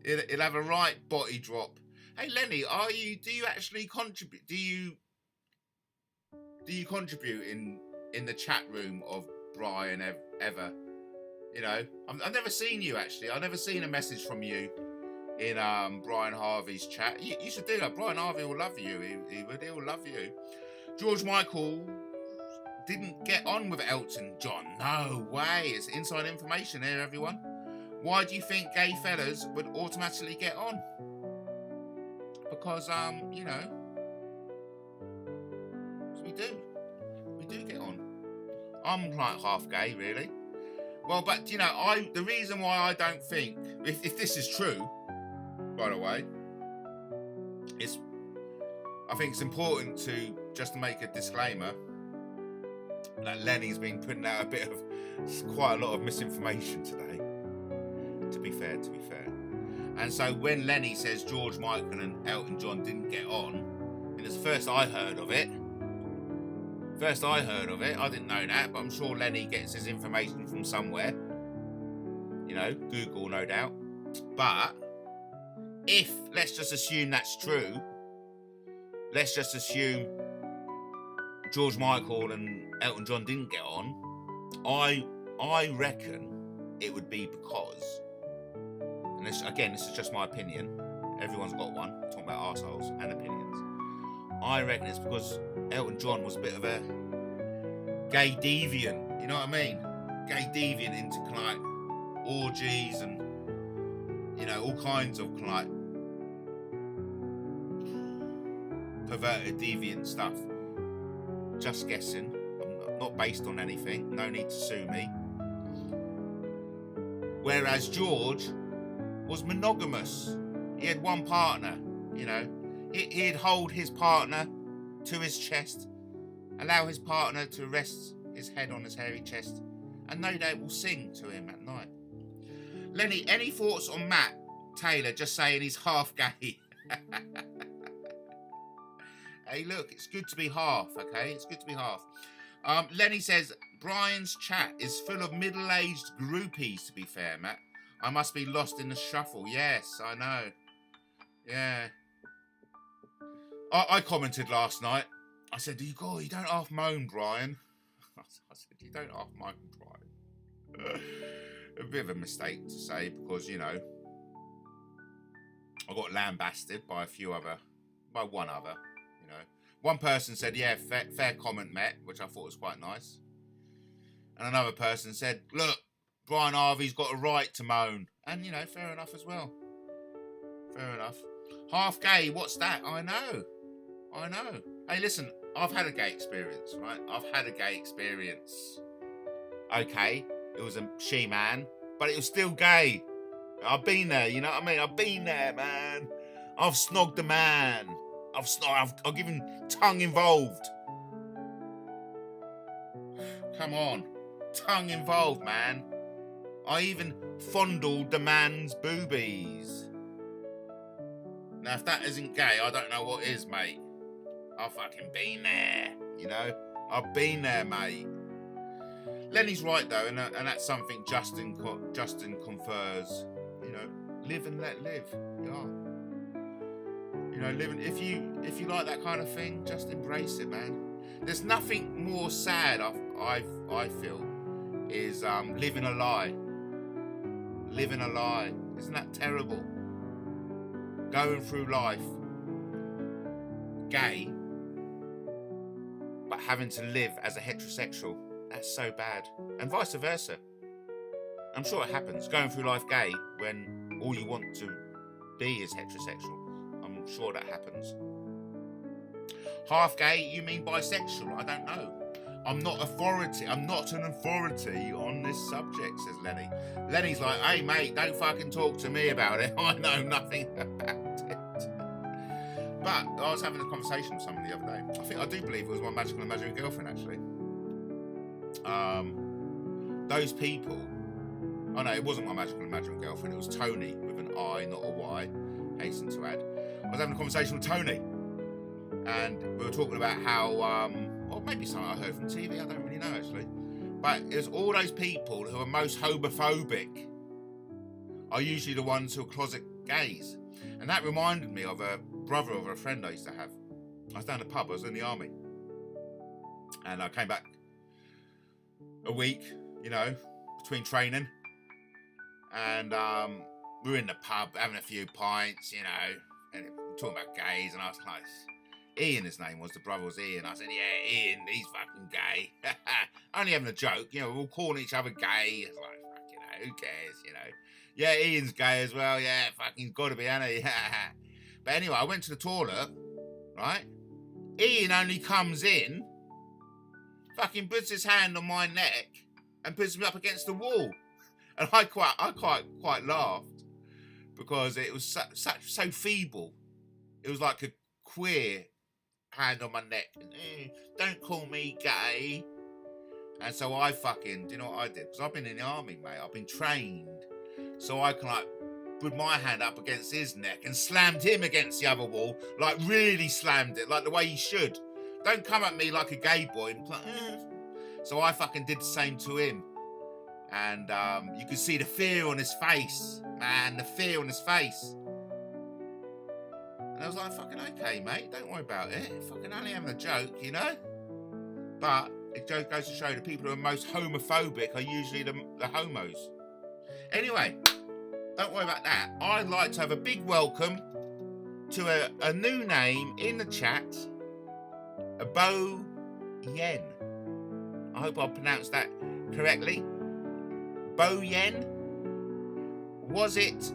He'll have a right body drop. Hey Lenny, do you actually contribute? Do you contribute in the chat room of Brian ever? You know, I've never seen you actually. I've never seen a message from you in Brian Harvey's chat. You should do that. Brian Harvey will love you. He will love you. George Michael didn't get on with Elton John. No way. It's inside information here, everyone. Why do you think gay fellas would automatically get on? Because you know, we do get on. I'm like half gay, really. Well, but you know, the reason why I don't think, if this is true, by the way, I think it's important to just make a disclaimer that Lenny's been putting out quite a lot of misinformation today. To be fair. And so when Lenny says George Michael and Elton John didn't get on, and it's the first I heard of it. I didn't know that, but I'm sure Lenny gets his information from somewhere. You know, Google, no doubt. But let's just assume that's true. Let's just assume George Michael and Elton John didn't get on. I reckon it would be because, and this is just my opinion. Everyone's got one. I'm talking about arseholes and opinions. I reckon it's because Elton John was a bit of a gay deviant. You know what I mean? Gay deviant into like orgies and, you know, all kinds of like perverted deviant stuff. Just guessing. I'm not based on anything. No need to sue me. Whereas George was monogamous. He had one partner, you know. He'd hold his partner to his chest, allow his partner to rest his head on his hairy chest, and no doubt will sing to him at night. Lenny, any thoughts on Matt Taylor just saying he's half gay? Hey, look, it's good to be half, okay? It's good to be half. Lenny says, Brian's chat is full of middle-aged groupies, to be fair, Matt. I must be lost in the shuffle. Yes, I know. Yeah. I commented last night. I said, you don't half moan, Brian. I said, you don't half moan, Brian. A bit of a mistake to say because, you know, I got lambasted by one other, you know. One person said, yeah, fair comment, Matt, which I thought was quite nice. And another person said, look, Brian Harvey's got a right to moan. And, you know, fair enough as well. Fair enough. Half gay, what's that? I know. Hey, listen, I've had a gay experience, right? I've had a gay experience. Okay, it was a she-man, but it was still gay. I've been there, you know what I mean? I've been there, man. I've snogged a man. I've given tongue involved. Come on. Tongue involved, man. I even fondled the man's boobies. Now, if that isn't gay, I don't know what is, mate. I've fucking been there, you know? I've been there, mate. Lenny's right, though, and that's something Justin confers. You know, live and let live. Yeah. You know, living. If you like that kind of thing, just embrace it, man. There's nothing more sad. I feel is living a lie. Living a lie. Isn't that terrible? Going through life gay, but having to live as a heterosexual. That's so bad. And vice versa. I'm sure it happens. Going through life gay when all you want to be is heterosexual. I'm sure that happens. Half gay, you mean bisexual? I don't know. I'm not authority. I'm not an authority on this subject, says Lenny. Lenny's like, hey mate, don't fucking talk to me about it. I know nothing about it. But I was having a conversation with someone the other day. I do believe it was my magical imaginary girlfriend, actually. Those people. Oh no, it wasn't my magical imaginary girlfriend. It was Tony with an I, not a Y. Hasten to add. I was having a conversation with Tony, and we were talking about how, or maybe something I heard from TV. I don't really know actually. But it's all those people who are most homophobic are usually the ones who are closet gays, and that reminded me of a brother of a friend I used to have. I was down the pub. I was in the army, and I came back a week, you know, between training, and we were in the pub having a few pints, you know, and we were talking about gays, and I was like, Ian, his name was, the brother was Ian. I said, yeah, Ian, he's fucking gay. Only having a joke, you know, we're all calling each other gay. It's like, fuck, you know, who cares, you know. Yeah, Ian's gay as well, yeah, fucking got to be, hasn't he? But anyway, I went to the toilet, right? Ian only comes in, fucking puts his hand on my neck and puts me up against the wall, and I quite laughed because it was so feeble. It was like a queer hand on my neck. Don't call me gay. And so I fucking, do you know what I did? Because I've been in the army, mate. I've been trained, so I can like put my hand up against his neck and slammed him against the other wall, like really slammed it, like the way you should. Don't come at me like a gay boy. And like, So I fucking did the same to him. And you could see the fear on his face, man, the fear on his face. And I was like, fucking okay, mate, don't worry about it. Fucking only having a joke, you know? But it goes to show the people who are most homophobic are usually the homos. Anyway, don't worry about that. I'd like to have a big welcome to a new name in the chat, a Bo Yen. I hope I pronounced that correctly. Bo Yen? Was it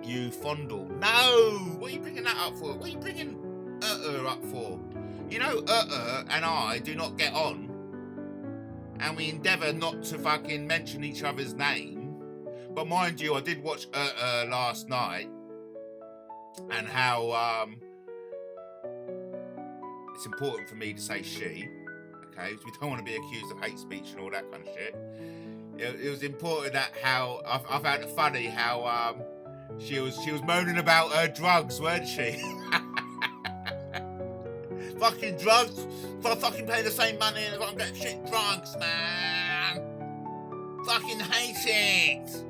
you fondle? No! What are you bringing that up for? What are you bringing up for? You know, and I do not get on, and we endeavour not to fucking mention each other's name. But mind you, I did watch last night, and how it's important for me to say she, okay? Because we don't want to be accused of hate speech and all that kind of shit. It was important that how I found it funny how she was moaning about her drugs, weren't she? Fucking drugs, for fucking paying the same money and I'm getting shit drugs, man. Fucking hate it.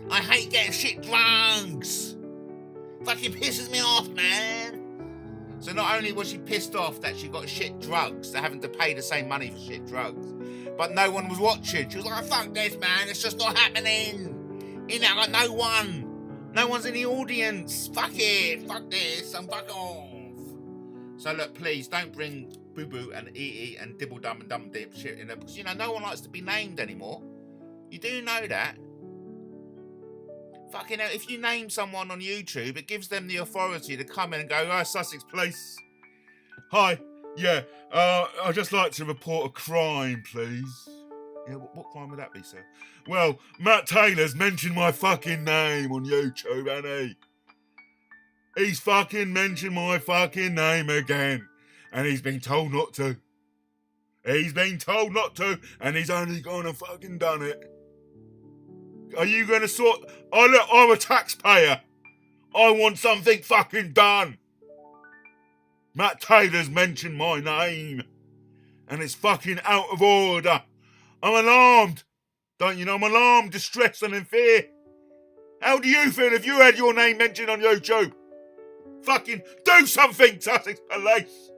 I hate getting shit drugs. Fucking pisses me off, man. So not only was she pissed off that she got shit drugs, they're having to pay the same money for shit drugs, but no one was watching. She was like, fuck this, man, it's just not happening. You know, I got no one. No one's in the audience. Fuck it, fuck this, and fuck off. So look, please don't bring Boo Boo and E and Dibble Dum and Dum Dip shit in there, because you know no one likes to be named anymore. You do know that. Fucking hell, if you name someone on YouTube, it gives them the authority to come in and go, oh, Sussex Police. Hi, yeah, I'd just like to report a crime, please. Yeah, what crime would that be, sir? Well, Matt Taylor's mentioned my fucking name on YouTube, hasn't he? He's fucking mentioned my fucking name again. And he's been told not to. He's been told not to, and he's only gone and fucking done it. Are you going to sort... Oh, look, I'm a taxpayer. I want something fucking done. Matt Taylor's mentioned my name. And it's fucking out of order. I'm alarmed. Don't you know I'm alarmed, distressed and in fear? How do you feel if you had your name mentioned on YouTube? Fucking do something, Sussex Police.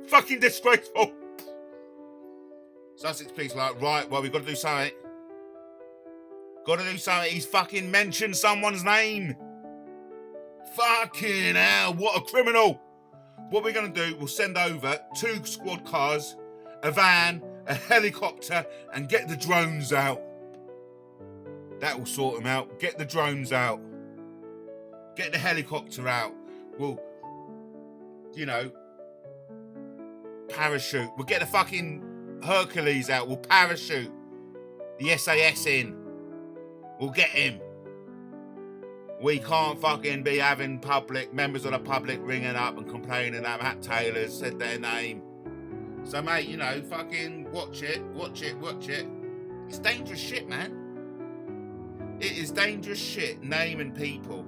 Fucking disgraceful. Sussex Police like, right, well, we've got to do something. Got to do something. He's fucking mentioned someone's name. Fucking hell, what a criminal. What we're going to do, we'll send over 2 squad cars, a van, a helicopter, and get the drones out. That will sort them out. Get the drones out. Get the helicopter out. We'll, you know, parachute. We'll get the fucking Hercules out. We'll parachute the SAS in. We'll get him. We can't fucking be having members of the public ringing up and complaining that Matt Taylor said their name. So, mate, you know, fucking watch it. It's dangerous shit, man. It is dangerous shit, naming people.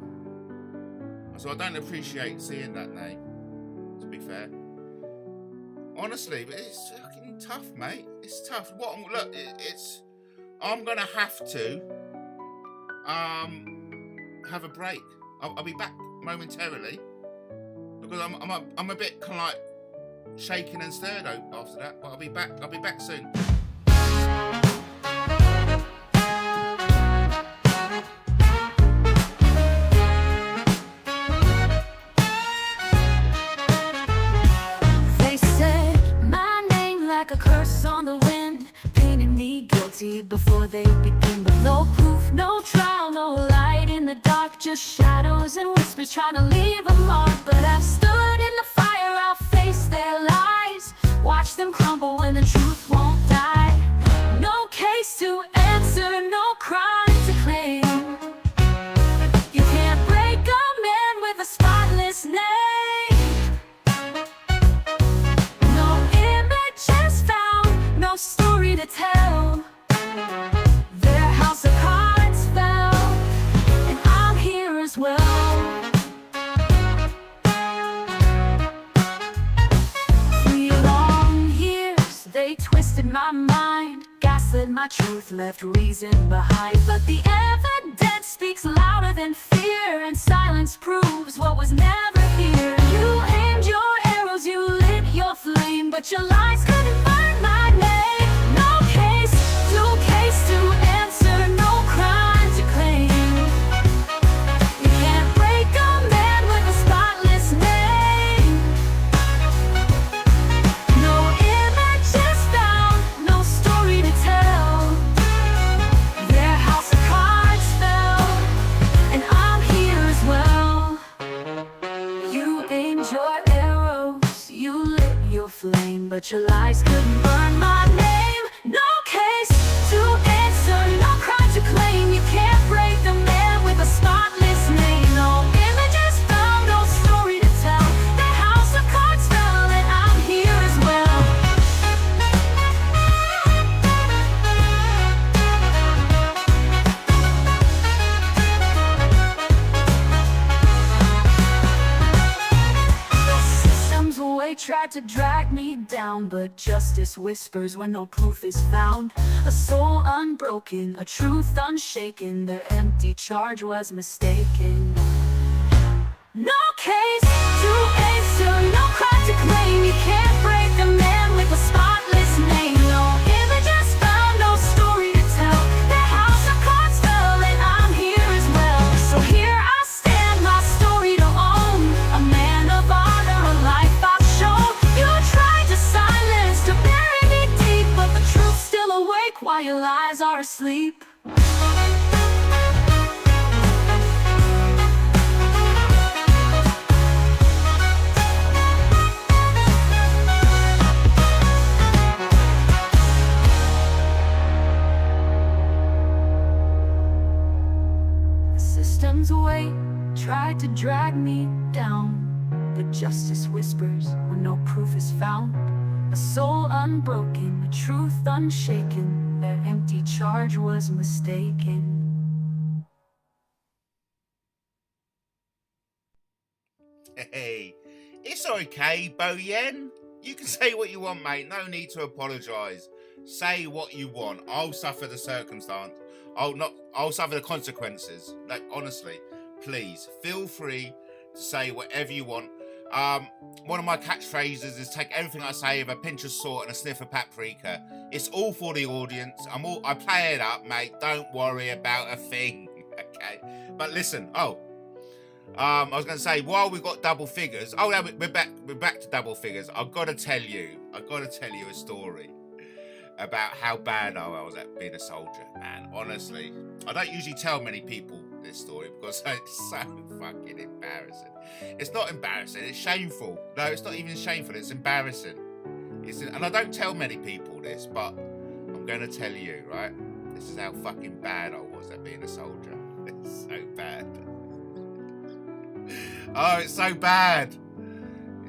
So I don't appreciate seeing that name, to be fair. Honestly, but it's fucking tough, mate. It's tough. I'm gonna have to have a break. I'll be back momentarily because I'm a bit kind of like shaken and stirred after that. But I'll be back soon. They said my name like a curse on the wind, painting me guilty before they begin. But no proof, no trial, no light in the dark, just shadows and whispers trying to leave a mark. But I've stood in the fire, I'll face their lies, watch them crumble when the truth won't die. No case to answer, no crime to claim. You can't break a man with a spotless name. No images found, no story to tell. Their house of cards fell, and I'm here as well. 3 long years, they twisted my mind, gaslit my truth, left reason behind. But the evidence speaks louder than fear, and silence proves what was never here. You aimed your arrows, you lit your flame, but your lies couldn't burn my name. No case to answer, no crime to claim. You can't break a man with a spotless name. No images found, no story to tell. Their house of cards fell, and I'm here as well. You aimed your arrows, you lit your flame, but your lies couldn't burn my name. No case to answer, no crime to claim. You can't break the man with a spotless name. No images found, no story to tell. Their house of cards fell, and I'm here as well. The system's way tried to drag me down, but justice whispers when no proof is found. A soul unbroken, a truth unshaken, their empty charge was mistaken. No case to answer, no crime sleep. The system's away, tried to drag me down, but justice whispers when no proof is found. A soul unbroken, a truth unshaken, their empty charge was mistaken. Hey, it's okay, Bo Yen. You can say what you want, mate. No need to apologise. Say what you want. I'll suffer the circumstance. I'll suffer the consequences. Like, honestly, please feel free to say whatever you want. One of my catchphrases is take everything I say with a pinch of salt and a sniff of paprika. It's all for the audience. I play it up, mate. Don't worry about a thing. Okay. But listen, I was going to say, while we've got double figures, we're back to double figures. I've got to tell you a story about how bad I was at being a soldier, man. Honestly, I don't usually tell many people this story because it's so fucking embarrassing. It's not embarrassing, it's shameful. No, it's not even shameful, it's embarrassing. And I don't tell many people this, but I'm going to tell you, right? This is how fucking bad I was at being a soldier. It's so bad. Oh, it's so bad.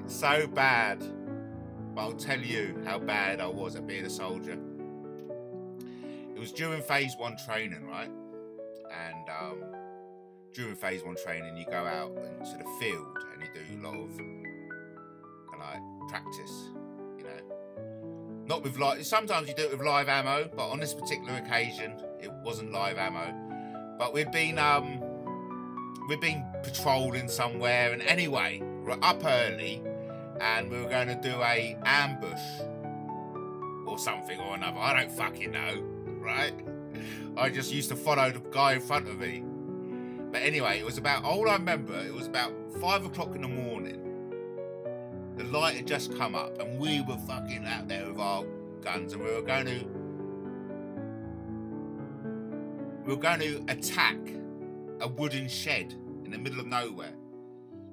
It's so bad. But I'll tell you how bad I was at being a soldier. It was during phase 1 training, right? And during phase 1 training, you go out into the field and you do a lot of practice, you know. Not with sometimes you do it with live ammo, but on this particular occasion, it wasn't live ammo. But we'd been patrolling somewhere, and anyway, we're up early, and we were going to do a ambush or something or another. I don't fucking know, right? I just used to follow the guy in front of me. But anyway, all I remember, it was about 5 o'clock in the morning. The light had just come up, and we were fucking out there with our guns, and we were going to attack a wooden shed in the middle of nowhere.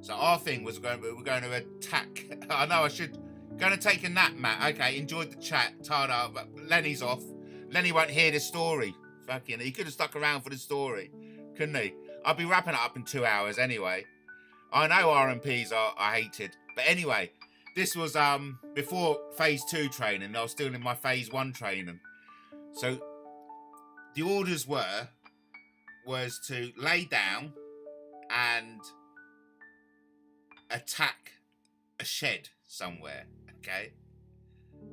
So our thing was we were going to attack. I know I should. Going to take a nap, Matt. Okay, enjoyed the chat. Tired out, but Lenny's off. Lenny won't hear this story. Fucking, he could have stuck around for the story, couldn't he? I'll be wrapping it up in 2 hours anyway. I know RMPs are hated, but anyway, this was before phase 2 training. I was still in my phase 1 training. So the orders was to lay down and attack a shed somewhere, okay?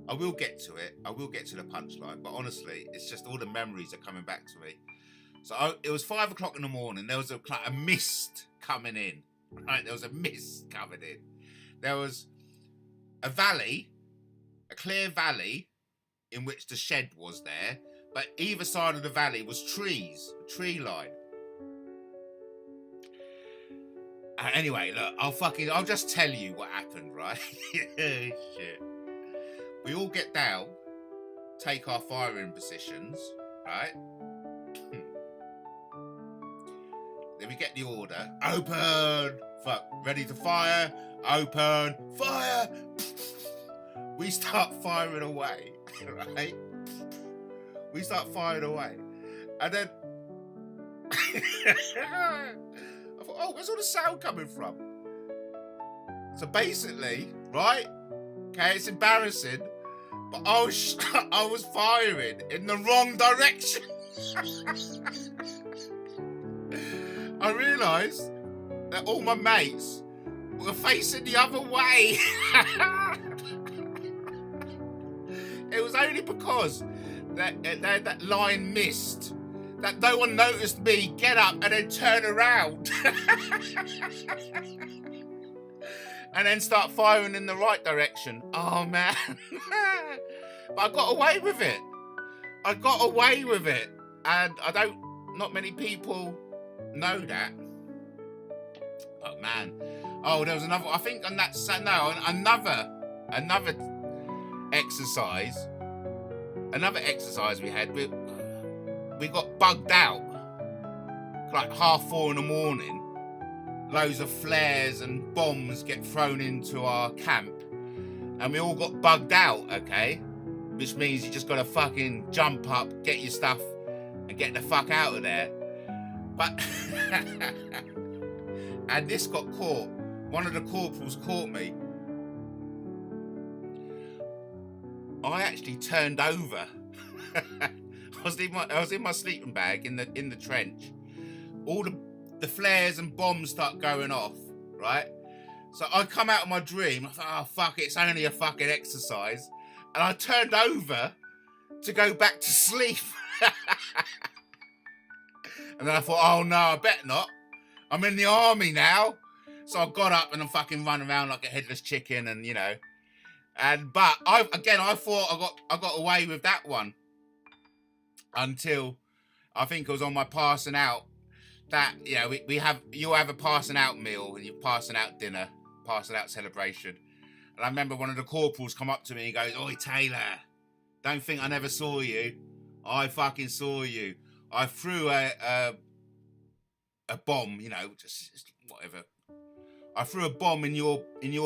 I will get to it. I will get to the punchline, but honestly, it's just all the memories are coming back to me. So it was 5 o'clock in the morning. There was a mist coming in, right? There was a mist coming in. There was a valley, a clear valley in which the shed was there, but either side of the valley was trees, a tree line. Anyway, look, I'll just tell you what happened, right? Shit. We all get down, take our firing positions, right? Then we get the order, open, ready to fire, open, fire. We start firing away, right? We start firing away. And then I thought, oh, where's all the sound coming from? So basically, right? Okay, it's embarrassing, but I was firing in the wrong direction. I realised that all my mates were facing the other way. It was only because that line missed that no one noticed me get up and then turn around and then start firing in the right direction. Oh man. But I got away with it. And not many people know that. Oh man. Oh, there was another, I think on that, no, another exercise we had. we got bugged out like 4:30 in the morning. Loads of flares and bombs get thrown into our camp, and we all got bugged out, okay? Which means you just gotta fucking jump up, get your stuff, and get the fuck out of there. But and this got caught. One of the corporals caught me. I actually turned over. I was in my sleeping bag in the trench. All the flares and bombs start going off, right? So I come out of my dream. I thought, oh fuck, it's only a fucking exercise, and I turned over to go back to sleep. And then I thought, oh no, I bet not. I'm in the army now. So I got up and I'm fucking running around like a headless chicken, and you know. But I thought I got away with that one until I think it was on my passing out. That, you know, you'll have a passing out meal and you're passing out dinner, passing out celebration. And I remember one of the corporals come up to me and goes, "Oi Taylor, don't think I never saw you. I fucking saw you. I threw a bomb, you know, just whatever. I threw a bomb in your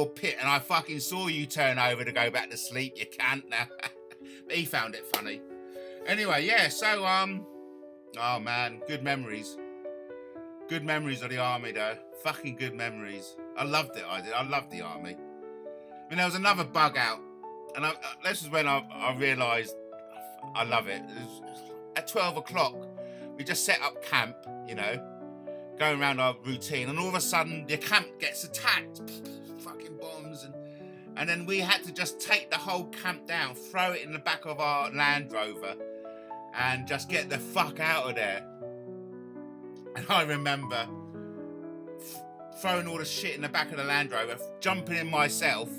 pit, and I fucking saw you turn over to go back to sleep. You can't now." But he found it funny. Anyway, yeah. So oh man, good memories. Good memories of the army, though. Fucking good memories. I loved it. I did. I loved the army. I mean, there was another bug out, and this is when I realised I love it. It was at 12 o'clock, we just set up camp, you know, going around our routine, and all of a sudden the camp gets attacked. Fucking bombs, and then we had to just take the whole camp down, throw it in the back of our Land Rover, and just get the fuck out of there. And I remember throwing all the shit in the back of the Land Rover, jumping in myself,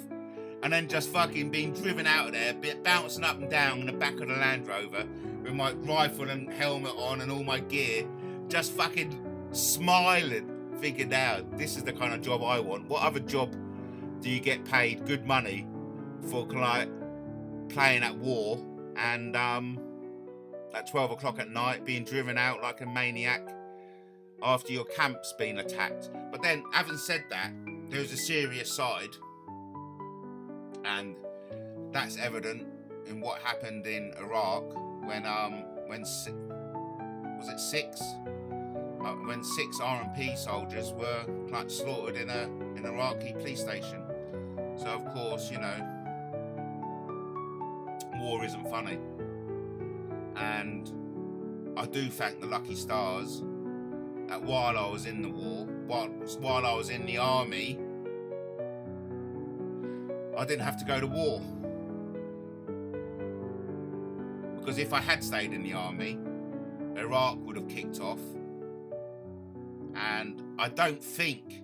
and then just fucking being driven out of there, bouncing up and down in the back of the Land Rover with my rifle and helmet on and all my gear, just fucking smiling, thinking, now, this is the kind of job I want. What other job do you get paid good money for, like, playing at war and at 12 o'clock at night being driven out like a maniac after your camp's been attacked? But then, having said that, there's a serious side, and that's evident in what happened in Iraq when six R&P soldiers were like slaughtered in an Iraqi police station. So of course, you know, war isn't funny, and I do thank the lucky stars that while I was in the war, while I was in the army, I didn't have to go to war. Because if I had stayed in the army, Iraq would have kicked off, and I don't think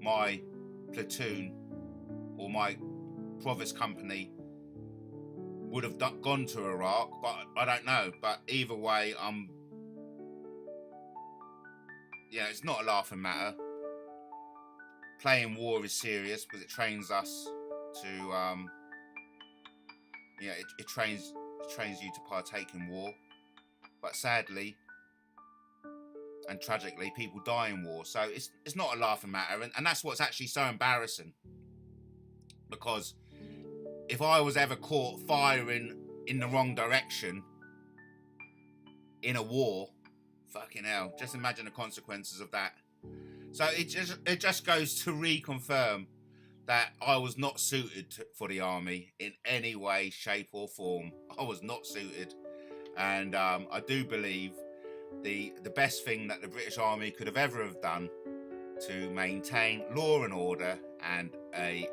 my platoon or my province company would have gone to Iraq, but I don't know. But either way, it's not a laughing matter. Playing war is serious because it trains us to, it trains you to partake in war. But sadly and tragically, people die in war. So it's not a laughing matter, and that's what's actually so embarrassing. Because if I was ever caught firing in the wrong direction in a war, fucking hell, just imagine the consequences of that. So it just goes to reconfirm that I was not suited for the army in any way, shape or form. I was not suited. And I do believe the best thing that the British Army could have ever have done to maintain law and order and a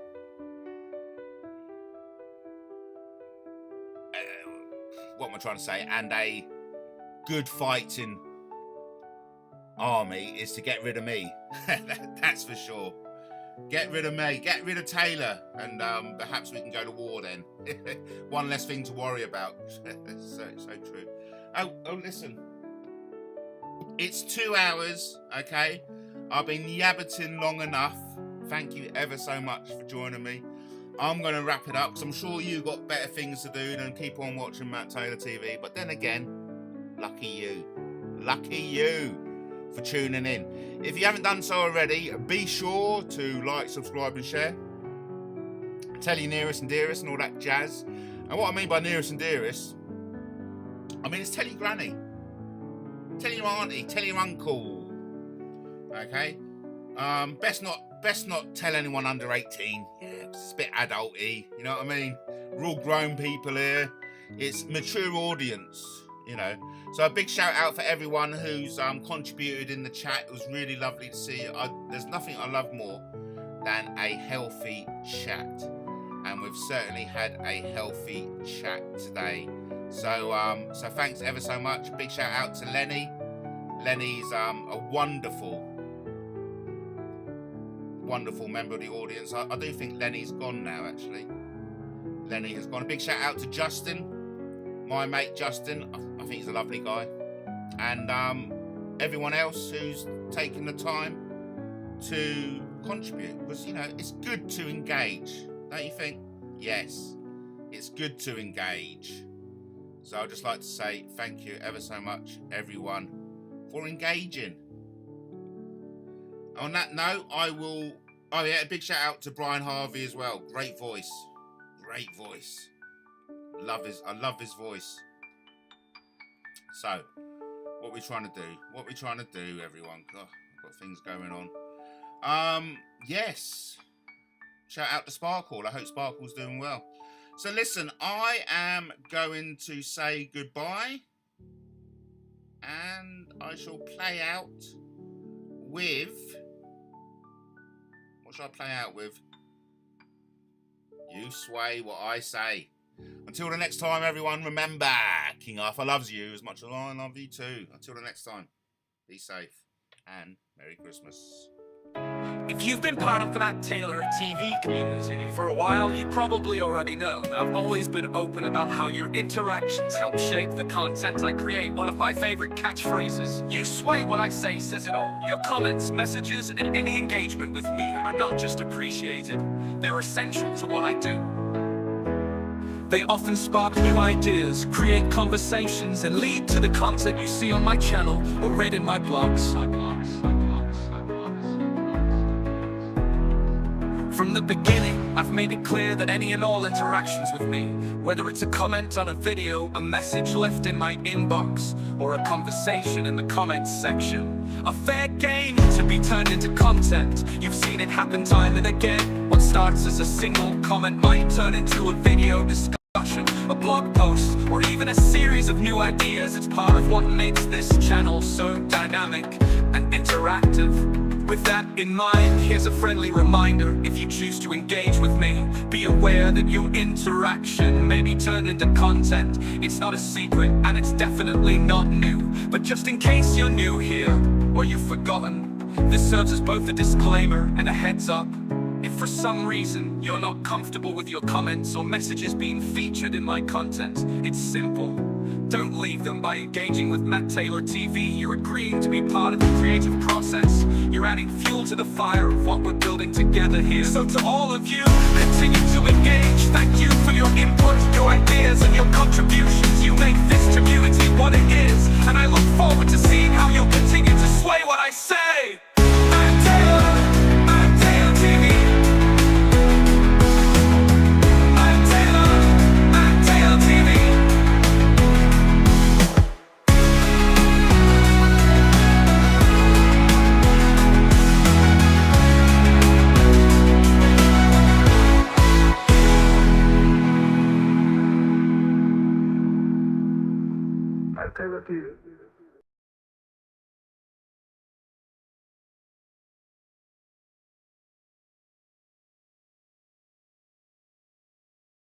good fighting army is to get rid of me. That's for sure. Get rid of me, get rid of Taylor, and perhaps we can go to war then. One less thing to worry about. so true. Oh, listen. It's 2 hours, okay? I've been yabbiting long enough. Thank you ever so much for joining me. I'm going to wrap it up because I'm sure you've got better things to do than keep on watching Matt Taylor TV. But then again, Lucky you. Lucky you for tuning in. If you haven't done so already, be sure to like, subscribe and share. Tell your nearest and dearest and all that jazz. And what I mean by nearest and dearest, I mean it's tell your granny, tell your auntie, tell your uncle. Okay? Best not tell anyone under 18. Yeah, it's a bit adulty, you know what I mean? We're all grown people here. It's mature audience, you know. So a big shout out for everyone who's contributed in the chat. It was really lovely to see. There's nothing I love more than a healthy chat, and we've certainly had a healthy chat today. So so thanks ever so much. Big shout out to Lenny. Lenny's a wonderful member of the audience. I do think Lenny's gone now, actually. Lenny has gone. A big shout out to Justin, my mate Justin. I think he's a lovely guy. And everyone else who's taken the time to contribute. Because, you know, it's good to engage, don't you think? Yes, it's good to engage. So I'd just like to say thank you ever so much, everyone, for engaging. On that note, I will... Oh yeah, a big shout out to Brian Harvey as well. Great voice. Great voice. I love his voice. So, what we trying to do? What we trying to do, everyone? God, I've got things going on. Yes. Shout out to Sparkle. I hope Sparkle's doing well. So listen, I am going to say goodbye. And I shall play out with... What shall I play out with? You sway what I say. Until the next time, everyone, remember, King Arthur loves you as much as I love you too. Until the next time, be safe and Merry Christmas. If you've been part of the Matt Taylor TV community for a while, you probably already know I've always been open about how your interactions help shape the content I create. One of my favorite catchphrases, you sway what I say, says it all. Your comments, messages, and any engagement with me are not just appreciated, they're essential to what I do. They often spark new ideas, create conversations, and lead to the content you see on my channel or read in my blogs. From the beginning, I've made it clear that any and all interactions with me, whether it's a comment on a video, a message left in my inbox, or a conversation in the comments section, are fair game to be turned into content. You've seen it happen time and again. What starts as a single comment might turn into a video discussion, a blog post, or even a series of new ideas. It's part of what makes this channel so dynamic and interactive. With that in mind, here's a friendly reminder. If you choose to engage with me, be aware that your interaction may be turned into content. It's not a secret, and it's definitely not new. But just in case you're new here, or you've forgotten, this serves as both a disclaimer and a heads up. If for some reason you're not comfortable with your comments or messages being featured in my content, it's simple. Don't leave them by engaging with MattTaylorTV. You're agreeing to be part of the creative process. You're adding fuel to the fire of what we're building together here. So to all of you, continue to engage. Thank you for your input, your ideas, and your contributions. You make this community what it is, and I look forward to seeing how you'll continue to sway what I say. MattTaylorTV.